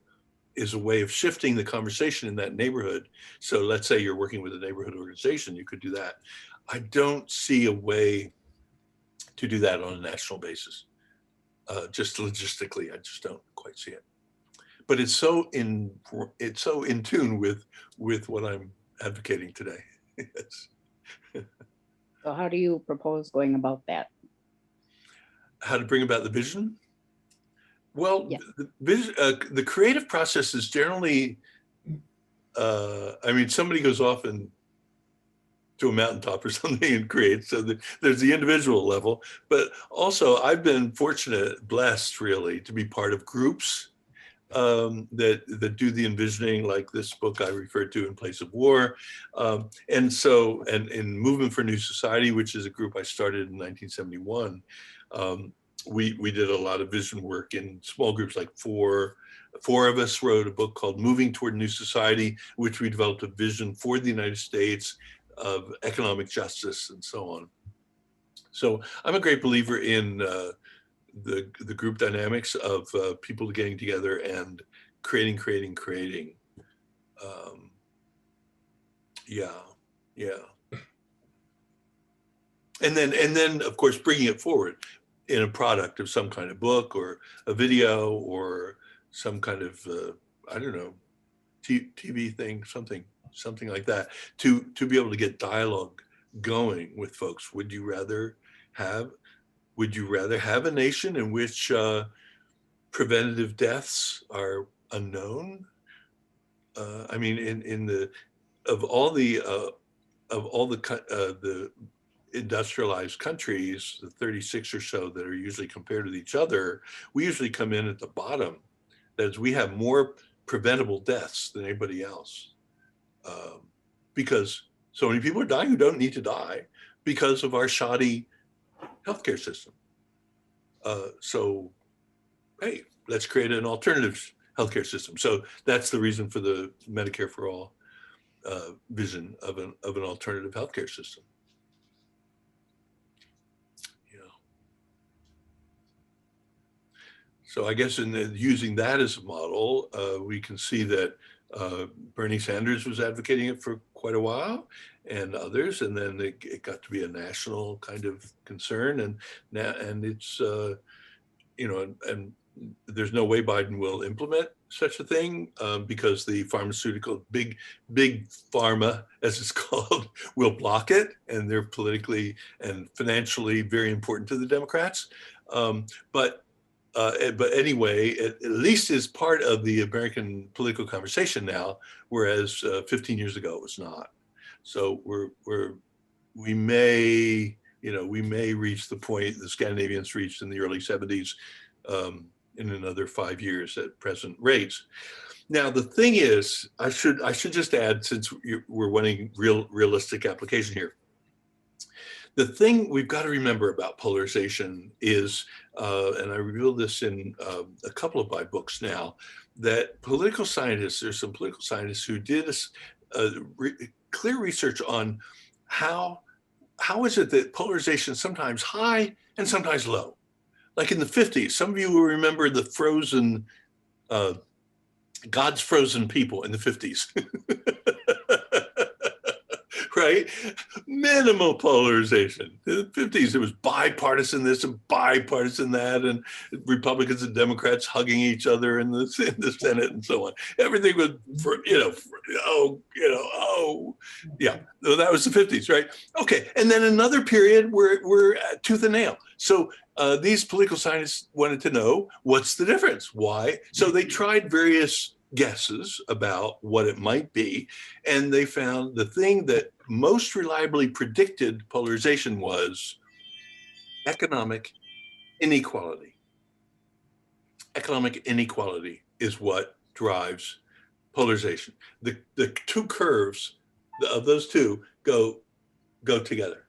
Speaker 2: is a way of shifting the conversation in that neighborhood. So let's say you're working with a neighborhood organization, you could do that. I don't see a way to do that on a national basis. Just logistically, I just don't quite see it. But it's so in tune with what I'm advocating today. Yes.
Speaker 4: So how do you propose going about that?
Speaker 2: How to bring about the vision? Well,
Speaker 4: Yeah.
Speaker 2: the creative process is generally, somebody goes off and to a mountaintop or something and creates. So there's the individual level, but also I've been blessed really to be part of groups that do the envisioning, like this book I referred to, In Place of War. And in Movement for New Society, which is a group I started in 1971, we did a lot of vision work in small groups. Like four of us wrote a book called Moving Toward New Society, which we developed a vision for the United States of economic justice and so on. So I'm a great believer in the group dynamics of people getting together and creating. And then of course bringing it forward in a product of some kind of book or a video or some kind of TV thing, something like that, to be able to get dialogue going with folks. Would you rather have a nation in which preventative deaths are unknown? Of all the industrialized countries, the 36 or so that are usually compared with each other, we usually come in at the bottom. That is, we have more preventable deaths than anybody else, because so many people are dying who don't need to die because of our shoddy healthcare system. So, hey, let's create an alternative healthcare system. So that's the reason for the Medicare for All vision of an alternative healthcare system. So I guess using that as a model, we can see that Bernie Sanders was advocating it for quite a while, and others, and then it got to be a national kind of concern, and it's and there's no way Biden will implement such a thing because the pharmaceutical big pharma, as it's called, will block it, and they're politically and financially very important to the Democrats. But anyway, it at least is part of the American political conversation now, whereas 15 years ago it was not. So we may reach the point the Scandinavians reached in the early 70s in another 5 years at present rates. Now the thing is, I should just add, since we're wanting realistic application here, the thing we've got to remember about polarization is, and I reveal this in a couple of my books now, that there's some political scientists who did clear research on how is it that polarization is sometimes high and sometimes low. like in the 50s. Some of you will remember the frozen, God's frozen people in the 50s. Right? Minimal polarization. In the 50s, it was bipartisan this and bipartisan that, and Republicans and Democrats hugging each other in the Senate and so on. Everything was, yeah. So that was the 50s, right? Okay. And then another period where we're tooth and nail. So these political scientists wanted to know, what's the difference? Why? So they tried various guesses about what it might be, and they found the thing that most reliably predicted polarization was economic inequality. Economic inequality is what drives polarization. The two curves of those two go together.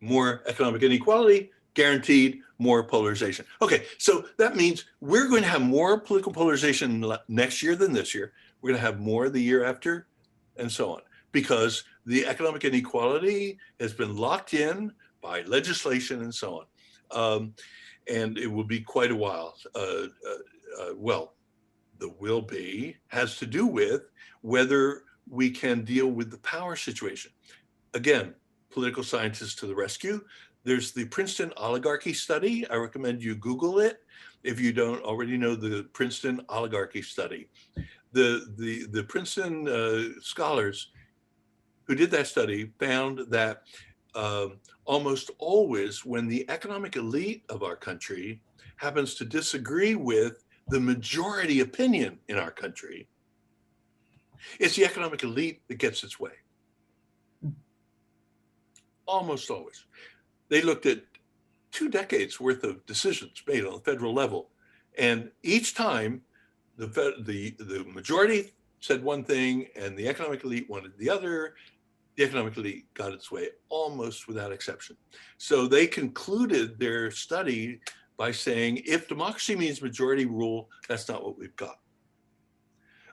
Speaker 2: More economic inequality, guaranteed more polarization. Okay, so that means we're going to have more political polarization next year than this year. We're going to have more the year after, and so on, because the economic inequality has been locked in by legislation and so on. And it will be quite a while. Well, the will be has to do with whether we can deal with the power situation. Again, political scientists to the rescue. There's the Princeton Oligarchy study. I recommend you Google it if you don't already know the Princeton Oligarchy study. The Princeton scholars who did that study found that almost always when the economic elite of our country happens to disagree with the majority opinion in our country, it's the economic elite that gets its way. Almost always. They looked at 2 decades worth of decisions made on the federal level. And each time the majority said one thing and the economic elite wanted the other, the economic elite got its way almost without exception. So they concluded their study by saying, if democracy means majority rule, that's not what we've got.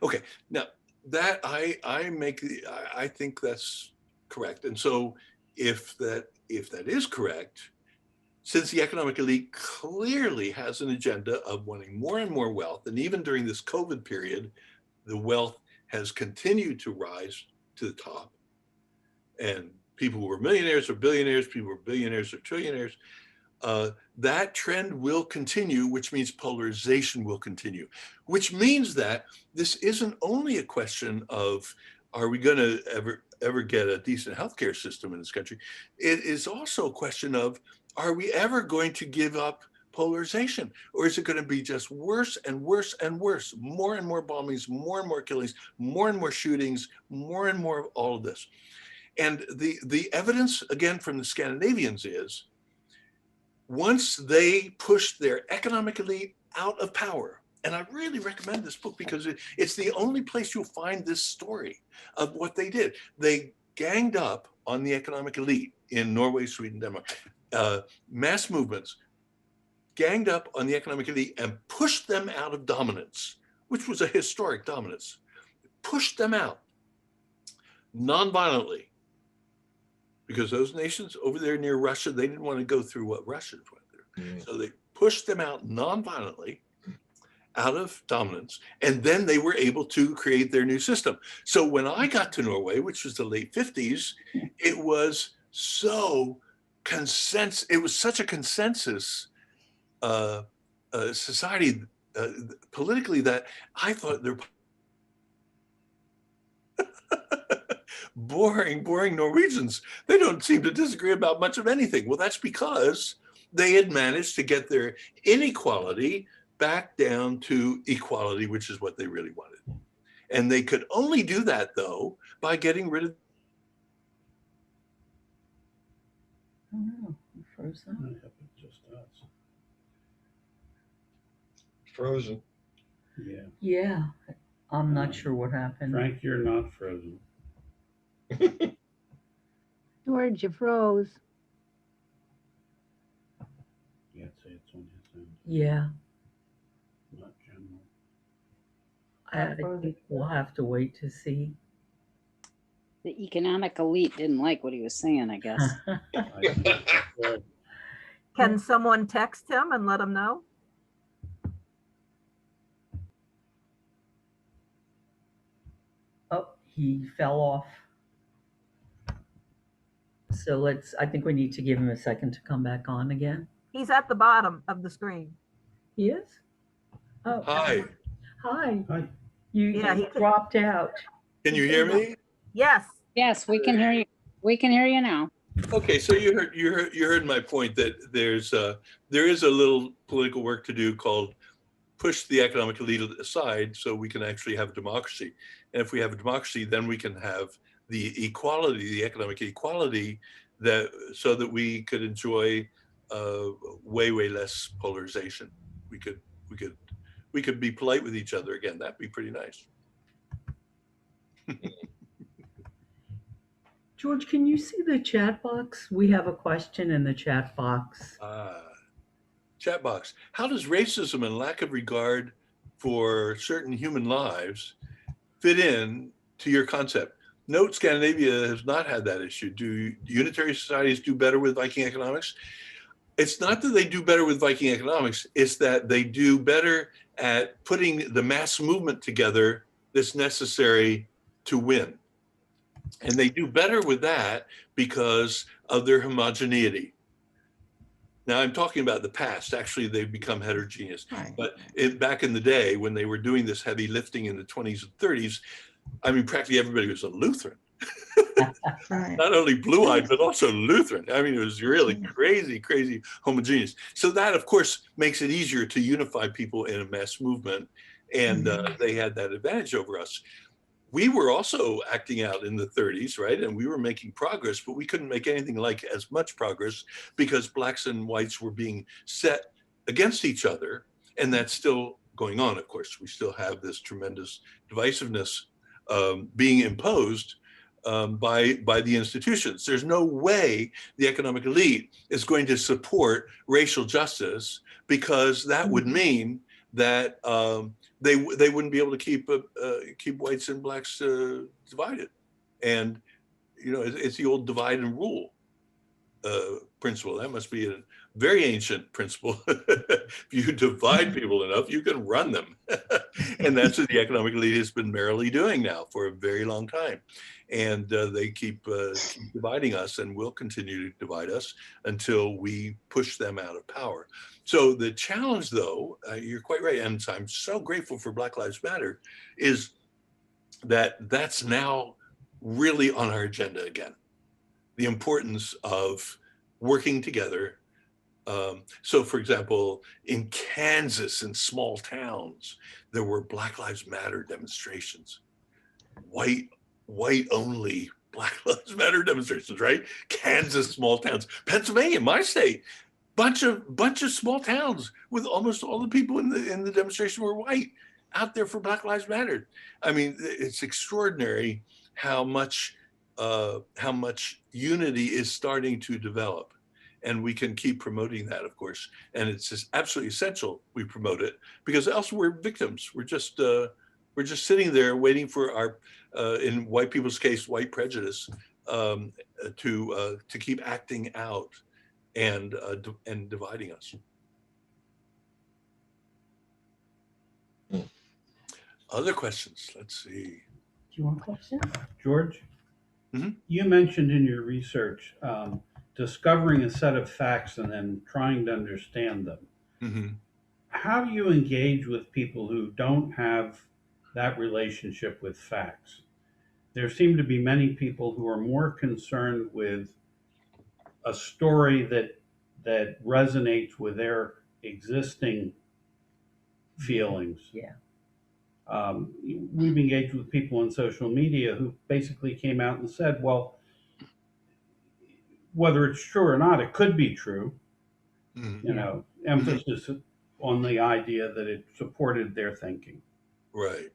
Speaker 2: Okay, now that I think that's correct. And so if that is correct, since the economic elite clearly has an agenda of wanting more and more wealth, and even during this COVID period, the wealth has continued to rise to the top, and people who were millionaires or billionaires, people who were billionaires or trillionaires, that trend will continue, which means polarization will continue, which means that this isn't only a question of, are we going to ever get a decent healthcare system in this country? It is also a question of, are we ever going to give up polarization? Or is it going to be just worse and worse and worse? More and more bombings, more and more killings, more and more shootings, more and more of all of this. And the evidence, again, from the Scandinavians is, once they pushed their economic elite out of power, and I really recommend this book because it's the only place you'll find this story of what they did. They ganged up on the economic elite in Norway, Sweden, Denmark, mass movements, ganged up on the economic elite and pushed them out of dominance, which was a historic dominance, pushed them out non-violently, because those nations over there near Russia, they didn't want to go through what Russians went through. So they pushed them out non-violently, out of dominance, and then they were able to create their new system. So when I got to Norway, which was the late 50s, it was so consensus. It was such a consensus society politically that I thought they're boring Norwegians. They don't seem to disagree about much of anything. Well, that's because they had managed to get their inequality back down to equality, which is what they really wanted. And they could only do that, though, by getting rid of.
Speaker 1: Oh no, you frozen.
Speaker 5: Just us.
Speaker 6: Frozen.
Speaker 5: Yeah.
Speaker 1: Yeah, I'm not sure what happened.
Speaker 5: Frank, you're not frozen.
Speaker 3: George, you froze.
Speaker 5: Yeah, I'd say it's on his end,
Speaker 1: Yeah,
Speaker 5: not general.
Speaker 1: I think we'll have to wait to see.
Speaker 4: The economic elite didn't like what he was saying, I guess.
Speaker 5: I think it's good.
Speaker 6: Can someone text him and let him know?
Speaker 1: Oh, he fell off. So I think we need to give him a second to come back on again.
Speaker 6: He's at the bottom of the screen.
Speaker 1: He is? Oh,
Speaker 2: Hi,
Speaker 1: hi.
Speaker 5: Hi.
Speaker 6: Yeah,
Speaker 1: You dropped out.
Speaker 2: can you hear me?
Speaker 6: Yes.
Speaker 4: Yes, we can hear you. We can hear you now.
Speaker 2: Okay, so you heard my point that there is a little political work to do called push the economic elite aside so we can actually have a democracy. And if we have a democracy, then we can have the equality, the economic equality, so that we could enjoy way less polarization. We could be polite with each other again. That'd be pretty nice.
Speaker 1: George, can you see the chat box? We have a question in the chat box.
Speaker 2: Chat box. How does racism and lack of regard for certain human lives fit in to your concept? Note Scandinavia has not had that issue. Do unitary societies do better with Viking economics? It's not that they do better with Viking economics, it's that they do better at putting the mass movement together that's necessary to win. And they do better with that because of their homogeneity. Now I'm talking about the past. Actually, they've become heterogeneous.
Speaker 1: Right.
Speaker 2: But back in the day when they were doing this heavy lifting in the 20s and 30s, I mean, practically everybody was a Lutheran.
Speaker 1: Right.
Speaker 2: Not only blue-eyed, but also Lutheran. I mean, it was really crazy homogeneous. So that, of course, makes it easier to unify people in a mass movement. And they had that advantage over us. We were also acting out in the 30s, right? And we were making progress, but we couldn't make anything like as much progress because blacks and whites were being set against each other. And that's still going on, of course. We still have this tremendous divisiveness being imposed by the institutions. There's no way the economic elite is going to support racial justice because that would mean that they wouldn't be able to keep whites and blacks divided. And you know, it's the old divide and rule principle. That must be a very ancient principle. If you divide people enough, you can run them. And that's what the economic elite has been merrily doing now for a very long time. And they keep dividing us and will continue to divide us until we push them out of power. So the challenge, though, you're quite right, and I'm so grateful for Black Lives Matter, is that that's now really on our agenda again. The importance of working together. So for example, in Kansas, in small towns, there were Black Lives Matter demonstrations, white only Black Lives Matter demonstrations, right? Kansas, small towns. Pennsylvania, my state, bunch of small towns with almost all the people in the demonstration were white, out there for Black Lives Matter. I mean, it's extraordinary how much unity is starting to develop, and we can keep promoting that, of course. And it's just absolutely essential we promote it, because else we're victims. We're just sitting there waiting for our, in white people's case, white prejudice, to keep acting out and dividing us. Other questions? Let's see.
Speaker 1: Do you want questions?
Speaker 5: George,
Speaker 2: Mhm.
Speaker 5: You mentioned in your research discovering a set of facts and then trying to understand them.
Speaker 2: Mm-hmm.
Speaker 5: How do you engage with people who don't have that relationship with facts? There seem to be many people who are more concerned with a story that resonates with their existing feelings.
Speaker 1: Yeah.
Speaker 5: We've engaged with people on social media who basically came out and said, well, whether it's true or not, it could be true.
Speaker 2: Mm-hmm.
Speaker 5: You know, emphasis on the idea that it supported their thinking.
Speaker 2: Right.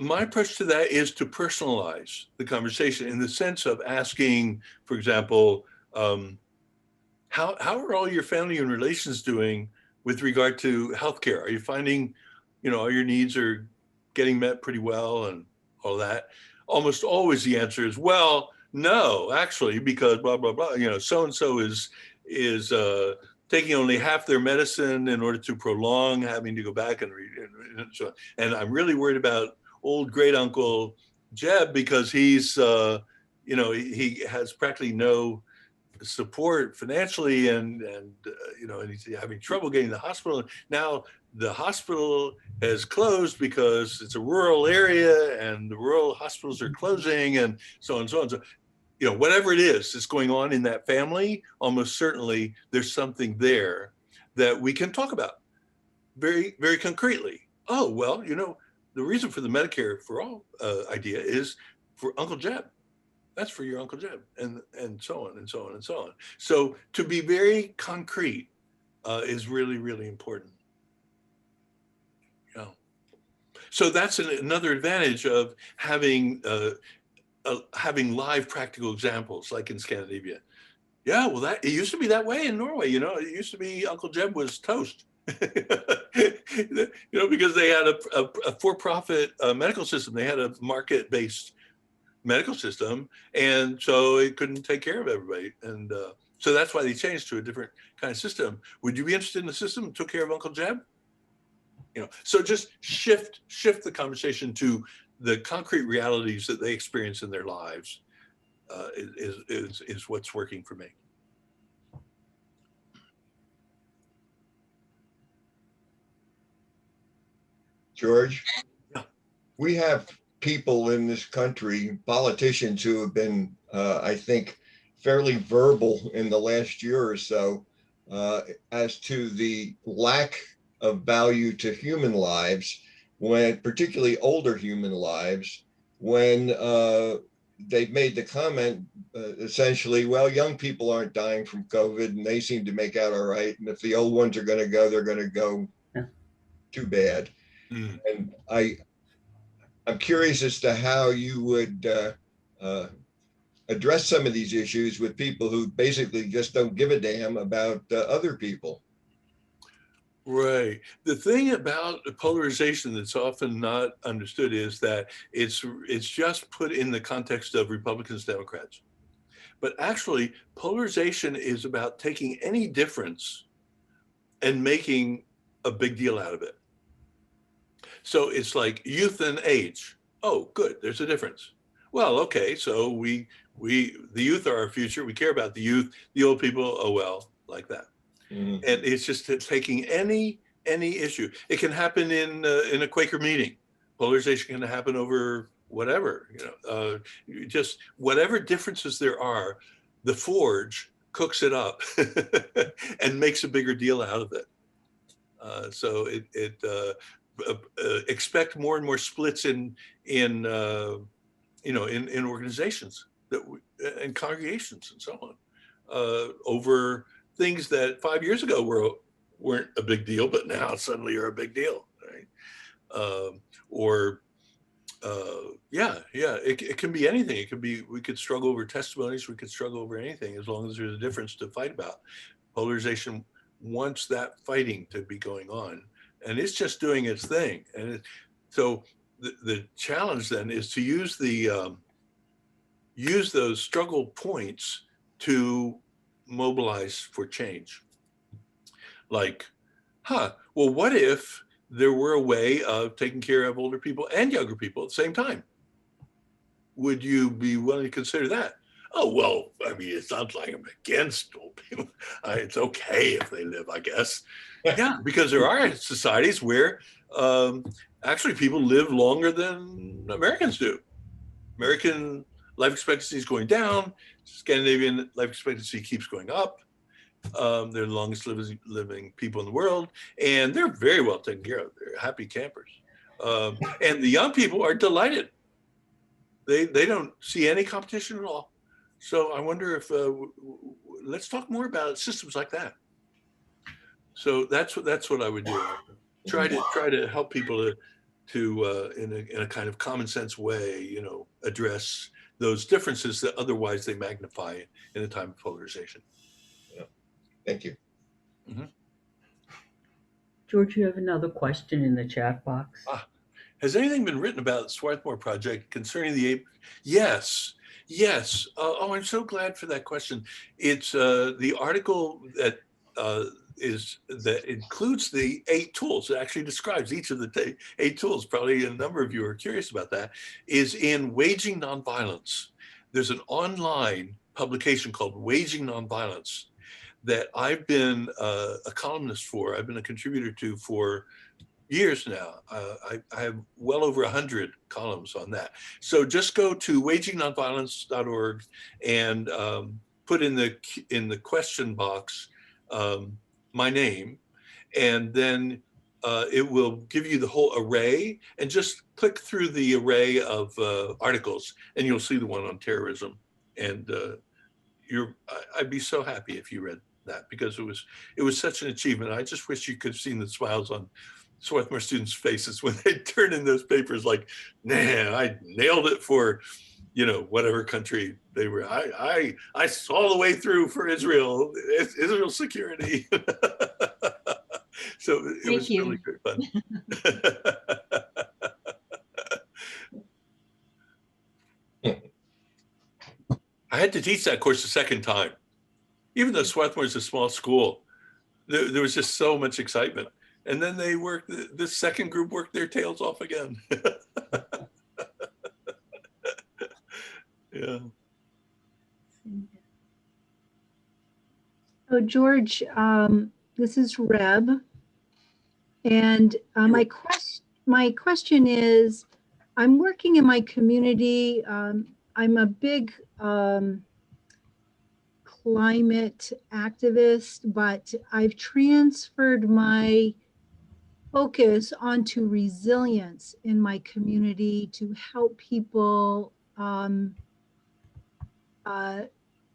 Speaker 2: My approach to that is to personalize the conversation in the sense of asking, for example, how are all your family and relations doing with regard to healthcare? Are you finding, you know, all your needs are getting met pretty well and all that? Almost always the answer is, well, no, actually, because blah, blah, blah, so-and-so is taking only half their medicine in order to prolong having to go back and read. And so, and I'm really worried about old great uncle Jeb because he's, he has practically no support financially and he's having trouble getting to the hospital. Now the hospital has closed because it's a rural area and the rural hospitals are closing and so on and so on. So, whatever it is that's going on in that family, almost certainly there's something there that we can talk about very, very concretely. Oh, well, the reason for the Medicare for All idea is for Uncle Jeb. That's for your Uncle Jeb, and so on and so on and so on. So to be very concrete is really, really important. So that's another advantage of having live practical examples, like in Scandinavia. Yeah, well, it used to be that way in Norway. It used to be Uncle Jeb was toast. Because they had a for-profit medical system. They had a market-based medical system, and so it couldn't take care of everybody. And so that's why they changed to a different kind of system. Would you be interested in the system that took care of Uncle Jeb? So just shift the conversation to the concrete realities that they experience in their lives is what's working for me.
Speaker 7: George,
Speaker 2: Yeah.
Speaker 7: We have people in this country, politicians who have been, I think, fairly verbal in the last year or so as to the lack of value to human lives, when particularly older human lives, when they've made the comment essentially, well, young people aren't dying from COVID and they seem to make out all right. And if the old ones are going to go, they're going to go.
Speaker 1: Yeah.
Speaker 7: Too bad.
Speaker 2: Mm.
Speaker 7: And I'm curious as to how you would address some of these issues with people who basically just don't give a damn about other people.
Speaker 2: Right. The thing about polarization that's often not understood is that it's just put in the context of Republicans, Democrats. But actually, polarization is about taking any difference and making a big deal out of it. So it's like youth and age. Oh, good. There's a difference. Well, okay. So the youth are our future. We care about the youth. The old people, oh well, like that. Mm-hmm. And it's just taking any issue. It can happen in a Quaker meeting. Polarization can happen over whatever. Just whatever differences there are. The Forge cooks it up and makes a bigger deal out of it. So expect more and more splits in organizations and congregations and so on over things that 5 years ago weren't a big deal, but now suddenly are a big deal, right? It can be anything. It could be, we could struggle over testimonies, we could struggle over anything as long as there's a difference to fight about. Polarization wants that fighting to be going on, and it's just doing its thing. And so the challenge then is to use those struggle points to mobilize for change. Like, well, what if there were a way of taking care of older people and younger people at the same time? Would you be willing to consider that? Oh, well, I mean, it sounds like I'm against old people. It's okay if they live, I guess. Yeah, because there are societies where actually people live longer than Americans do. American life expectancy is going down. Scandinavian life expectancy keeps going up. They're the longest living people in the world, and they're very well taken care of. They're happy campers. And the young people are delighted. They don't see any competition at all. So I wonder if let's talk more about systems like that. So that's what I would do. Try to help people to in a kind of common sense way, address those differences that otherwise they magnify in a time of polarization.
Speaker 7: Yeah. Thank you.
Speaker 2: Mm-hmm.
Speaker 1: George, you have another question in the chat box.
Speaker 2: has anything been written about the Swarthmore project concerning the ape? Yes, yes. Oh, I'm so glad for that question. It's the article that that includes the 8 tools. It actually describes each of the 8 tools. Probably a number of you are curious about that. Is in Waging Nonviolence. There's an online publication called Waging Nonviolence that I've been a columnist for. I've been a contributor to for years now. I have well over 100 columns on that. So just go to wagingnonviolence.org and put in the question box my name, and then it will give you the whole array, and just click through the array of articles and you'll see the one on terrorism. And I'd be so happy if you read that, because it was such an achievement. I just wish you could have seen the smiles on Swarthmore students' faces when they turn in those papers like, man, I nailed it for, whatever country they were. I saw the way through for Israel security. So it was really great fun. I had to teach that course a second time. Even though Swarthmore is a small school, there was just so much excitement. And then this second group worked their tails off again. Yeah.
Speaker 3: So George, this is Reb. And my question is, I'm working in my community. I'm a big climate activist, but I've transferred my focus onto resilience in my community to help people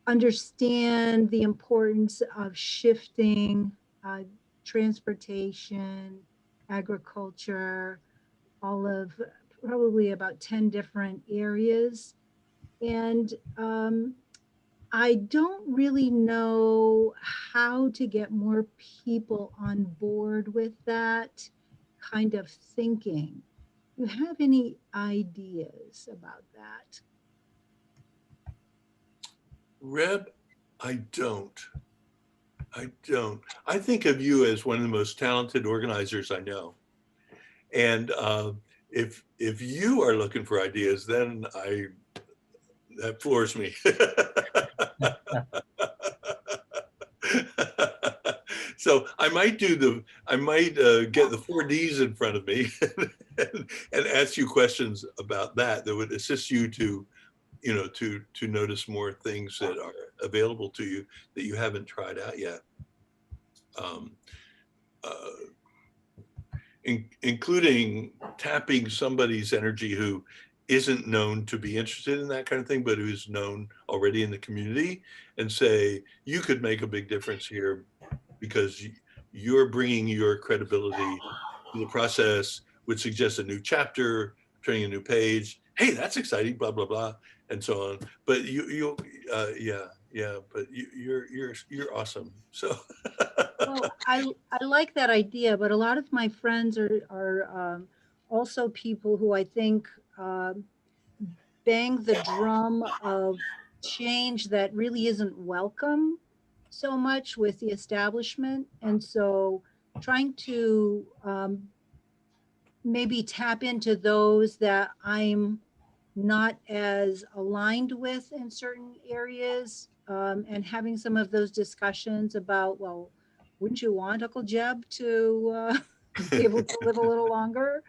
Speaker 3: understand the importance of shifting transportation, agriculture, all of probably about 10 different areas. And I don't really know how to get more people on board with that kind of thinking. Do you have any ideas about that?
Speaker 2: Reb, I don't. I think of you as one of the most talented organizers I know. And if you are looking for ideas, then that floors me. So I might get the 4 Ds in front of me and ask you questions about that would assist you to notice more things that are available to you that you haven't tried out yet. Including tapping somebody's energy who isn't known to be interested in that kind of thing, but who's known already in the community, and say, you could make a big difference here because you're bringing your credibility to the process, which suggests a new chapter, turning a new page. Hey, that's exciting, blah, blah, blah, and so on. But you're awesome. So.
Speaker 3: Well, I like that idea, but a lot of my friends are also people who I think bang the drum of change that really isn't welcome so much with the establishment. And so trying to maybe tap into those that I'm not as aligned with in certain areas, and having some of those discussions about, well, wouldn't you want Uncle Jeb to be able to live a little longer?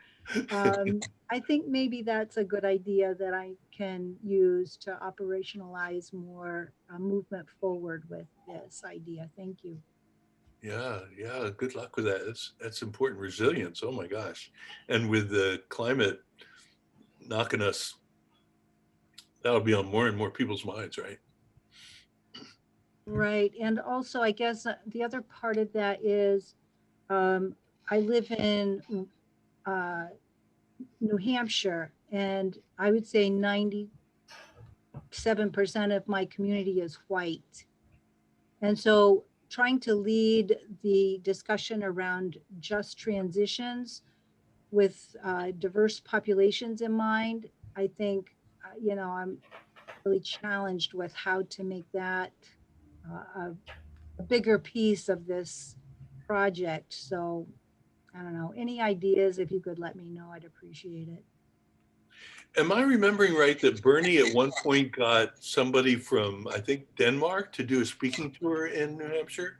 Speaker 3: I think maybe that's a good idea that I can use to operationalize more movement forward with this idea. Thank you.
Speaker 2: Yeah. Good luck with that. That's important. Resilience. Oh my gosh. And with the climate knocking us, that'll be on more and more people's minds, right?
Speaker 3: Right. And also, I guess the other part of that is I live in New Hampshire, and I would say 97% of my community is white. And so trying to lead the discussion around just transitions with diverse populations in mind, I think, I'm really challenged with how to make that a bigger piece of this project. So I don't know, any ideas, if you could let me know, I'd appreciate it.
Speaker 2: Am I remembering right that Bernie at one point got somebody from, I think, Denmark to do a speaking tour in New Hampshire?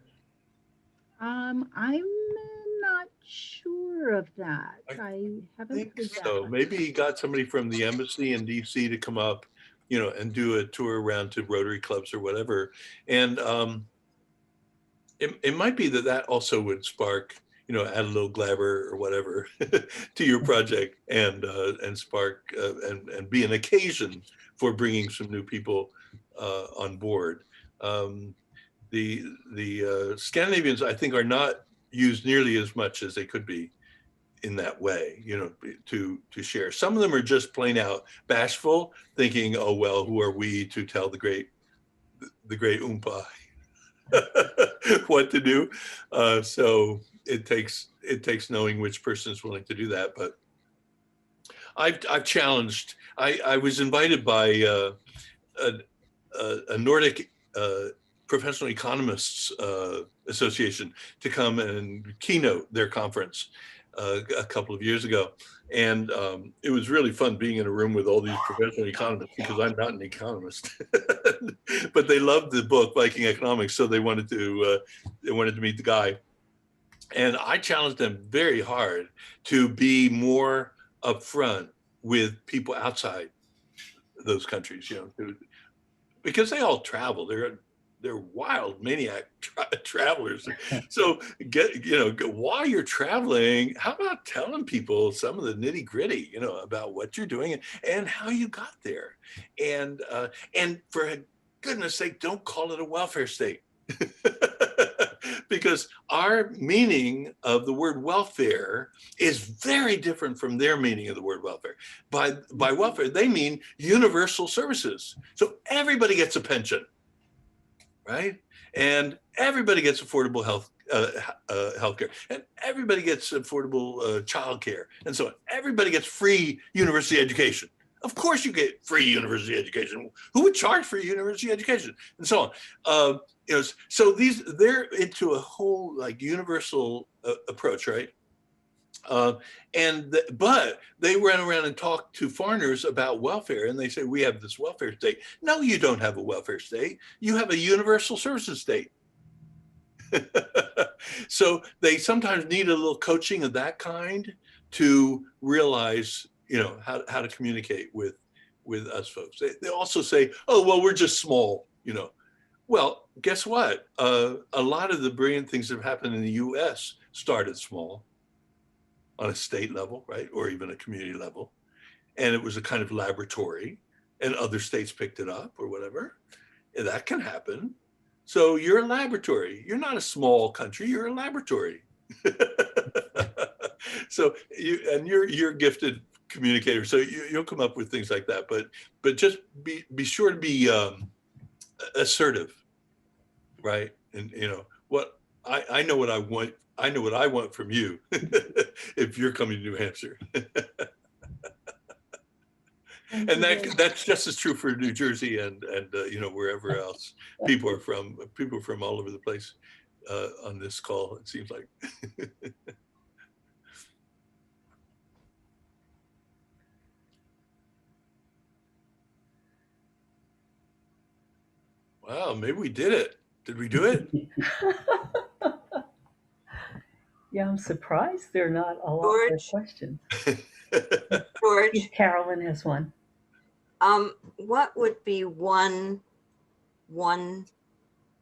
Speaker 3: I'm not sure of that. I
Speaker 2: I
Speaker 3: haven't
Speaker 2: think
Speaker 3: heard
Speaker 2: so.
Speaker 3: that.
Speaker 2: Maybe he got somebody from the embassy in DC to come up, and do a tour around to Rotary clubs or whatever. And it might be that also would spark, add a little glamour or whatever to your project, and spark and be an occasion for bringing some new people on board. The Scandinavians, I think, are not used nearly as much as they could be in that way, to share. Some of them are just plain out bashful, thinking, oh, well, who are we to tell the great Oompa what to do? So it takes knowing which person is willing to do that. But I've challenged. I was invited by a Nordic professional economists association to come and keynote their conference a couple of years ago. And it was really fun being in a room with all these professional economists, because I'm not an economist, but they loved the book Viking Economics, so they wanted to meet the guy. And I challenged them very hard to be more upfront with people outside those countries, because they all travel. They're wild maniac travelers. So while you're traveling, how about telling people some of the nitty gritty, about what you're doing and how you got there, and for goodness sake, don't call it a welfare state. Because our meaning of the word welfare is very different from their meaning of the word welfare. By welfare, they mean universal services. So everybody gets a pension, right? And everybody gets affordable healthcare, and everybody gets affordable childcare, and so on. Everybody gets free university education. Of course, you get free university education. Who would charge for university education, and so on? So they're into a whole universal approach, right? But they ran around and talked to foreigners about welfare, and they say, we have this welfare state. No, you don't have a welfare state. You have a universal services state. So they sometimes need a little coaching of that kind to realize, how to communicate with us folks. They also say, oh, well, we're just small, Well, guess what? A lot of the brilliant things that have happened in the US started small, on a state level, right? Or even a community level. And it was a kind of laboratory, and other states picked it up or whatever. And that can happen. So you're a laboratory. You're not a small country, you're a laboratory. So you're a gifted communicator. So you'll come up with things like that, but just be sure to be assertive, right? And what I know what I want. I know what I want from you if you're coming to New Hampshire. And that's just as true for New Jersey and wherever else people are from. People are from all over the place on this call, it seems like. Wow, maybe we did it. Did we do it?
Speaker 1: Yeah, I'm surprised there are not a lot of
Speaker 8: George,
Speaker 1: questions.
Speaker 8: George,
Speaker 1: Carolyn has one.
Speaker 8: what would be one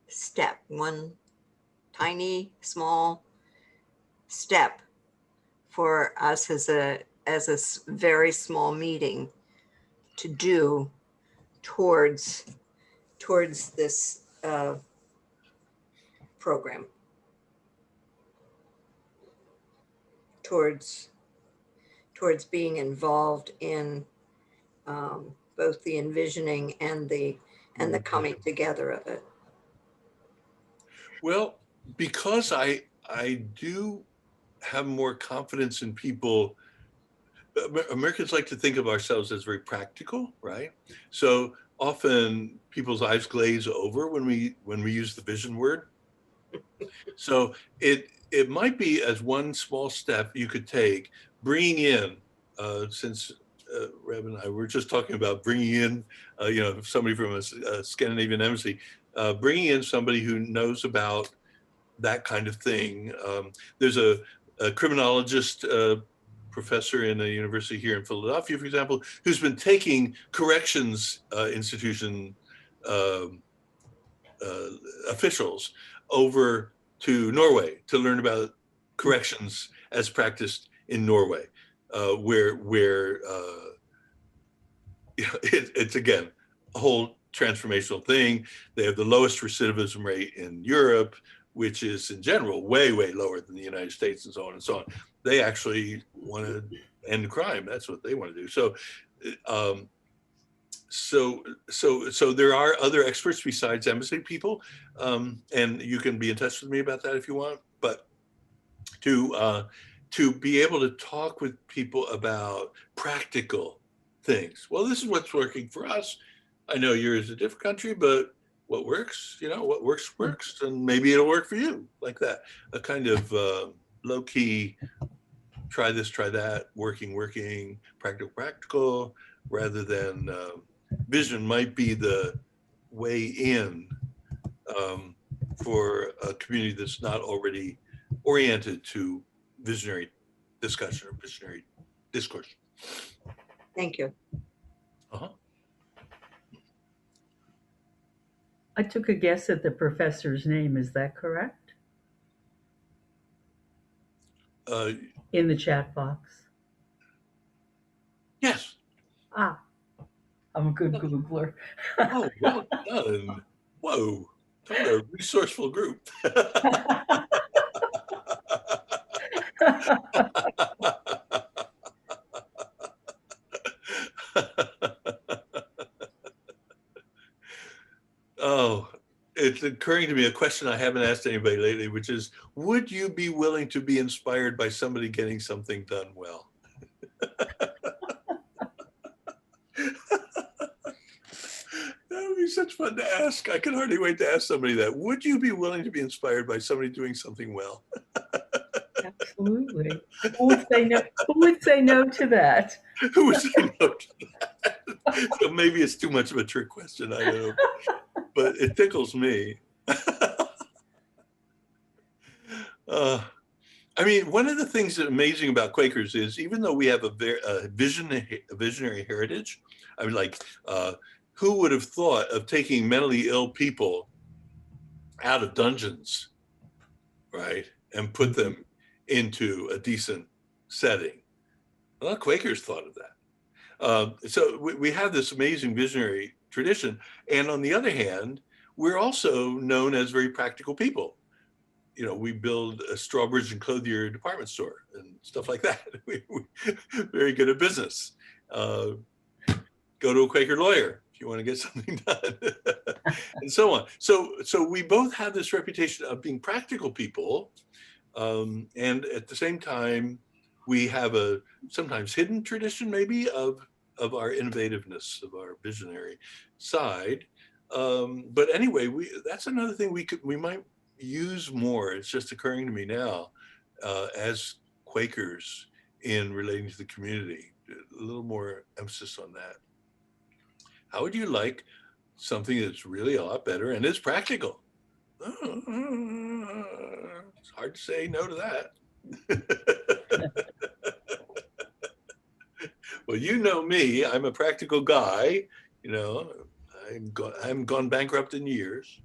Speaker 8: step, one tiny, small step for us as a very small meeting to do towards this program, towards being involved in both the envisioning and the coming together of it?
Speaker 2: Well, because I do have more confidence in people Americans like to think of ourselves as very practical, right? So often people's eyes glaze over when we use the vision word. So it might be as one small step you could take, bringing in, since Reb and I were just talking about bringing in, somebody from a Scandinavian embassy, bringing in somebody who knows about that kind of thing. There's a criminologist professor in a university here in Philadelphia, for example, who's been taking corrections institution officials over to Norway to learn about corrections as practiced in Norway, where it's again a whole transformational thing. They have the lowest recidivism rate in Europe, which is in general way lower than the United States, and so on and so on. They actually want to end crime. That's what they want to do. So so there are other experts besides embassy people, and you can be in touch with me about that if you want. But to be able to talk with people about practical things. Well, this is what's working for us. I know yours is a different country, but what works, what works, and maybe it'll work for you, like that. A kind of low key, try this, try that, working, practical, rather than vision might be the way in for a community that's not already oriented to visionary discussion or visionary discourse.
Speaker 8: Thank you.
Speaker 1: I took a guess at the professor's name. Is that correct? In the chat box.
Speaker 2: Yes.
Speaker 1: Ah, I'm a good Googler.
Speaker 2: Oh, well done. Whoa, what a resourceful group. Oh, it's occurring to me a question I haven't asked anybody lately, which is, would you be willing to be inspired by somebody getting something done well? That would be such fun to ask. I can hardly wait to ask somebody that. Would you be willing to be inspired by somebody doing something well?
Speaker 1: Absolutely. Who would say no? Who would say no to that?
Speaker 2: Who would say no to that? So maybe it's too much of a trick question, I know, but it tickles me. I mean, one of the things that's amazing about Quakers is, even though we have a visionary heritage, I mean, like, who would have thought of taking mentally ill people out of dungeons, right, and put them into a decent setting? Well, Quakers thought of that. So we have this amazing visionary tradition. And on the other hand, we're also known as very practical people. We build a Strawbridge and Clothier department store and stuff like that. We're very good at business. Go to a Quaker lawyer if you want to get something done, and so on. So we both have this reputation of being practical people, and at the same time, we have a sometimes hidden tradition, maybe, of our innovativeness, of our visionary side. But anyway, that's another thing we might use more. It's just occurring to me now, as Quakers in relating to the community, a little more emphasis on that. How would you like something that's really a lot better and is practical? It's hard to say no to that. Well, you know me, I'm a practical guy, I'm gone bankrupt in years.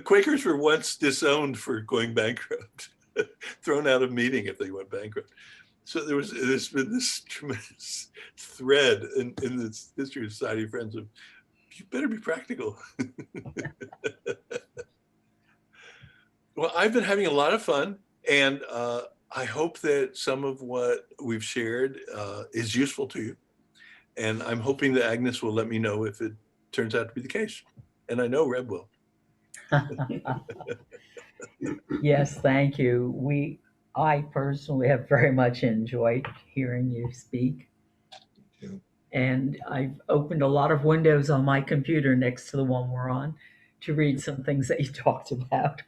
Speaker 2: Quakers were once disowned for going bankrupt, thrown out of meeting if they went bankrupt. So there's been this tremendous thread in this history of Society of Friends of, you better be practical. Well, I've been having a lot of fun, and I hope that some of what we've shared is useful to you. And I'm hoping that Agnes will let me know if it turns out to be the case. And I know Reb will.
Speaker 1: Yes, thank you. I personally have very much enjoyed hearing you speak.
Speaker 7: too.
Speaker 1: And I've opened a lot of windows on my computer next to the one we're on to read some things that you talked about.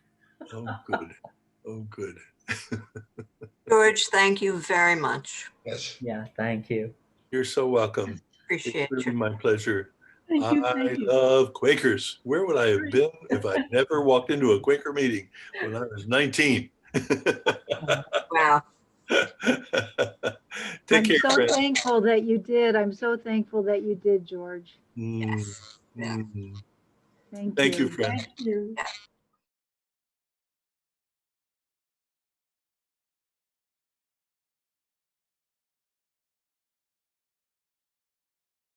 Speaker 2: Oh, good. Oh, good.
Speaker 8: George, thank you very much.
Speaker 7: Yes.
Speaker 1: Yeah, thank you.
Speaker 2: You're so welcome. It's
Speaker 8: Appreciate
Speaker 2: really
Speaker 8: you.
Speaker 2: my pleasure.
Speaker 1: Thank you.
Speaker 2: I
Speaker 1: Thank you.
Speaker 2: love Quakers. Where would I have been if I'd never walked into a Quaker meeting when I was 19?
Speaker 8: Wow.
Speaker 2: Take
Speaker 3: I'm
Speaker 2: care,
Speaker 3: so
Speaker 2: Chris.
Speaker 3: thankful that you did. I'm so thankful that you did, George.
Speaker 2: Mm,
Speaker 8: Yes. Yeah.
Speaker 2: mm.
Speaker 3: Thank
Speaker 2: Thank you,
Speaker 3: you.
Speaker 2: friend.
Speaker 1: Thank you.